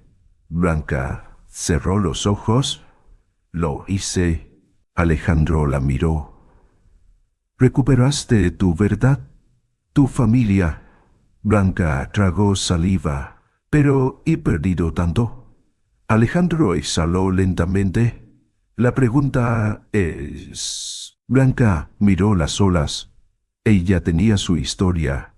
S1: Blanca cerró los ojos. «Lo hice». Alejandro la miró. «¿Recuperaste tu verdad? Tu familia». Blanca tragó saliva. «Pero he perdido tanto». Alejandro exhaló lentamente. «La pregunta es...». Blanca miró las olas. Ella tenía su historia,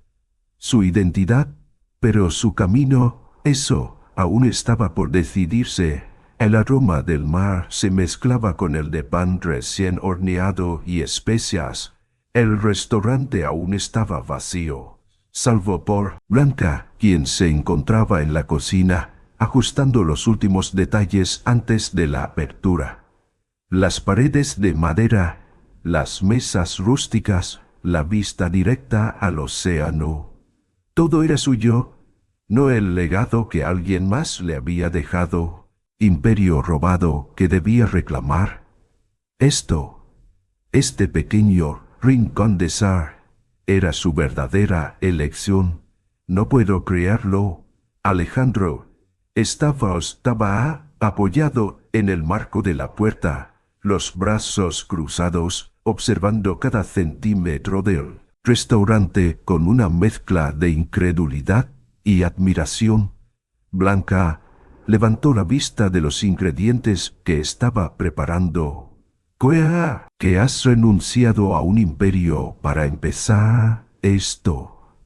S1: su identidad, pero su camino, eso, aún estaba por decidirse. El aroma del mar se mezclaba con el de pan recién horneado y especias. El restaurante aún estaba vacío, salvo por Blanca, quien se encontraba en la cocina, ajustando los últimos detalles antes de la apertura. Las paredes de madera, las mesas rústicas, la vista directa al océano. Todo era suyo, no el legado que alguien más le había dejado, imperio robado que debía reclamar. Este pequeño rincón de Sar, era su verdadera elección. No puedo creerlo. Alejandro estaba apoyado en el marco de la puerta, los brazos cruzados, observando cada centímetro del restaurante con una mezcla de incredulidad y admiración. Blanca levantó la vista de los ingredientes que estaba preparando. ¿Que has renunciado a un imperio para empezar esto?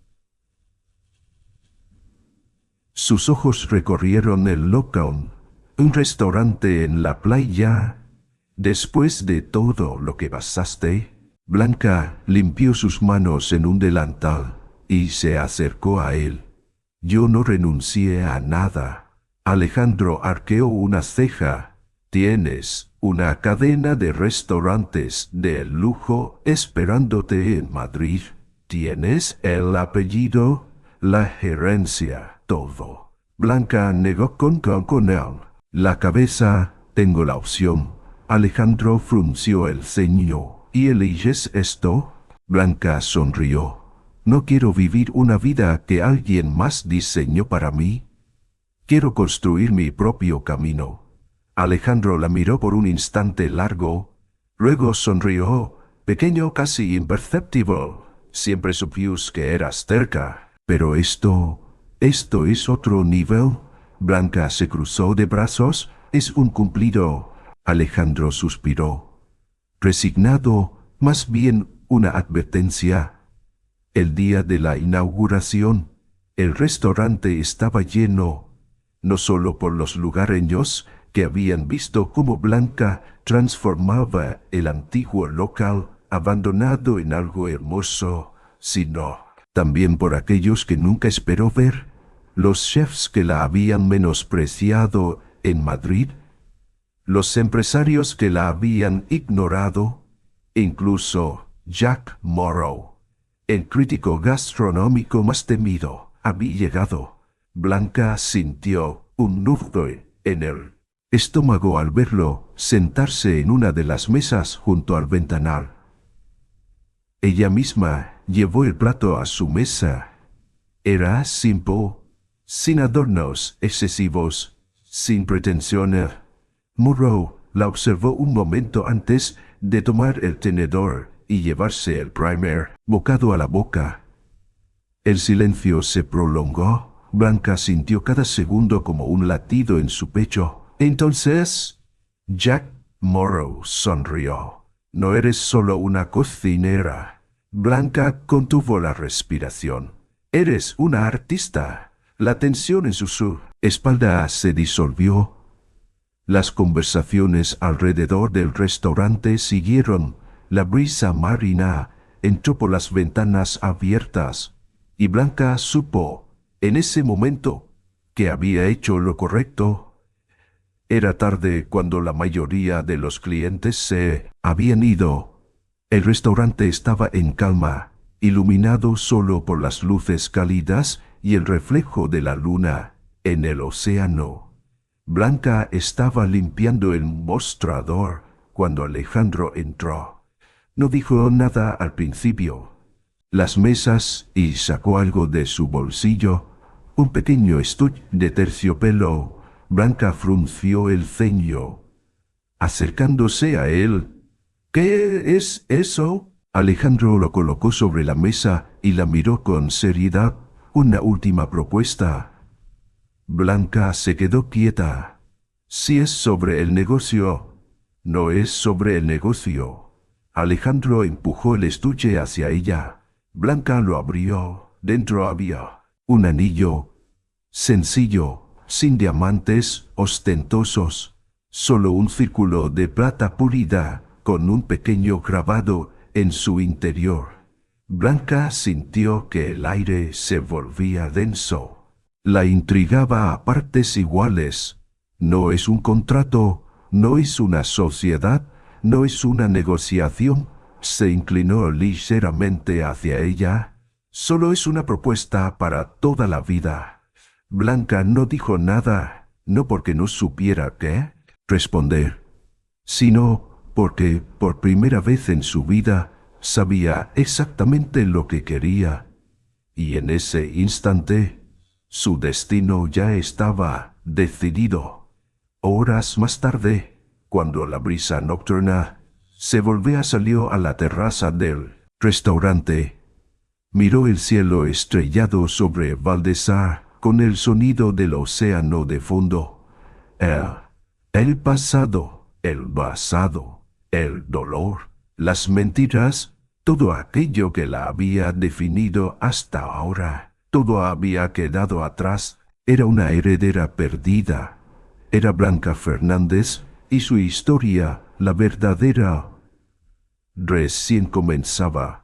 S1: Sus ojos recorrieron el Locon, un restaurante en la playa. Después de todo lo que pasaste, Blanca limpió sus manos en un delantal y se acercó a él. Yo no renuncié a nada. Alejandro arqueó una ceja. Tienes una cadena de restaurantes de lujo esperándote en Madrid. Tienes el apellido, la gerencia, todo. Blanca negó con él la cabeza. Tengo la opción. Alejandro frunció el ceño. ¿Y eliges esto? Blanca sonrió. No quiero vivir una vida que alguien más diseñó para mí. Quiero construir mi propio camino. Alejandro la miró por un instante largo. Luego sonrió, pequeño, casi imperceptible. Siempre supimos que eras terca. Pero esto es otro nivel. Blanca se cruzó de brazos. Es un cumplido. Alejandro suspiró. Resignado, más bien una advertencia. El día de la inauguración, el restaurante estaba lleno, no solo por los lugareños que habían visto cómo Blanca transformaba el antiguo local abandonado en algo hermoso, sino también por aquellos que nunca esperó ver, los chefs que la habían menospreciado en Madrid, los empresarios que la habían ignorado, incluso Jack Morrow, el crítico gastronómico más temido, había llegado. Blanca sintió un nudo en el estómago al verlo sentarse en una de las mesas junto al ventanal. Ella misma llevó el plato a su mesa. Era simple, sin adornos excesivos, sin pretensiones. Morrow la observó un momento antes de tomar el tenedor y llevarse el primer bocado a la boca. El silencio se prolongó. Blanca sintió cada segundo como un latido en su pecho. Entonces, Jack Morrow sonrió. No eres solo una cocinera, Blanca contuvo la respiración. Eres una artista. La tensión en su espalda se disolvió. Las conversaciones alrededor del restaurante siguieron. La brisa marina entró por las ventanas abiertas, y Blanca supo, en ese momento, que había hecho lo correcto. Era tarde cuando la mayoría de los clientes se habían ido. El restaurante estaba en calma, iluminado solo por las luces cálidas y el reflejo de la luna en el océano. Blanca estaba limpiando el mostrador cuando Alejandro entró. No dijo nada al principio. Las mesas y sacó algo de su bolsillo, un pequeño estuche de terciopelo. Blanca frunció el ceño. Acercándose a él, ¿qué es eso? Alejandro lo colocó sobre la mesa y la miró con seriedad. Una última propuesta. Blanca se quedó quieta. Si es sobre el negocio, no es sobre el negocio. Alejandro empujó el estuche hacia ella. Blanca lo abrió. Dentro había un anillo sencillo, sin diamantes ostentosos, solo un círculo de plata pulida con un pequeño grabado en su interior. Blanca sintió que el aire se volvía denso. La intrigaba a partes iguales. No es un contrato, no es una sociedad, no es una negociación. Se inclinó ligeramente hacia ella. Solo es una propuesta para toda la vida. Blanca no dijo nada, no porque no supiera qué responder, sino porque por primera vez en su vida sabía exactamente lo que quería, y en ese instante su destino ya estaba decidido. Horas más tarde, cuando la brisa nocturna se volvía, salió a la terraza del restaurante. Miró el cielo estrellado sobre Valdezar con el sonido del océano de fondo. El pasado, el dolor, las mentiras, todo aquello que la había definido hasta ahora, todo había quedado atrás. Era una heredera perdida. Era Blanca Fernández y su historia, la verdadera, recién comenzaba.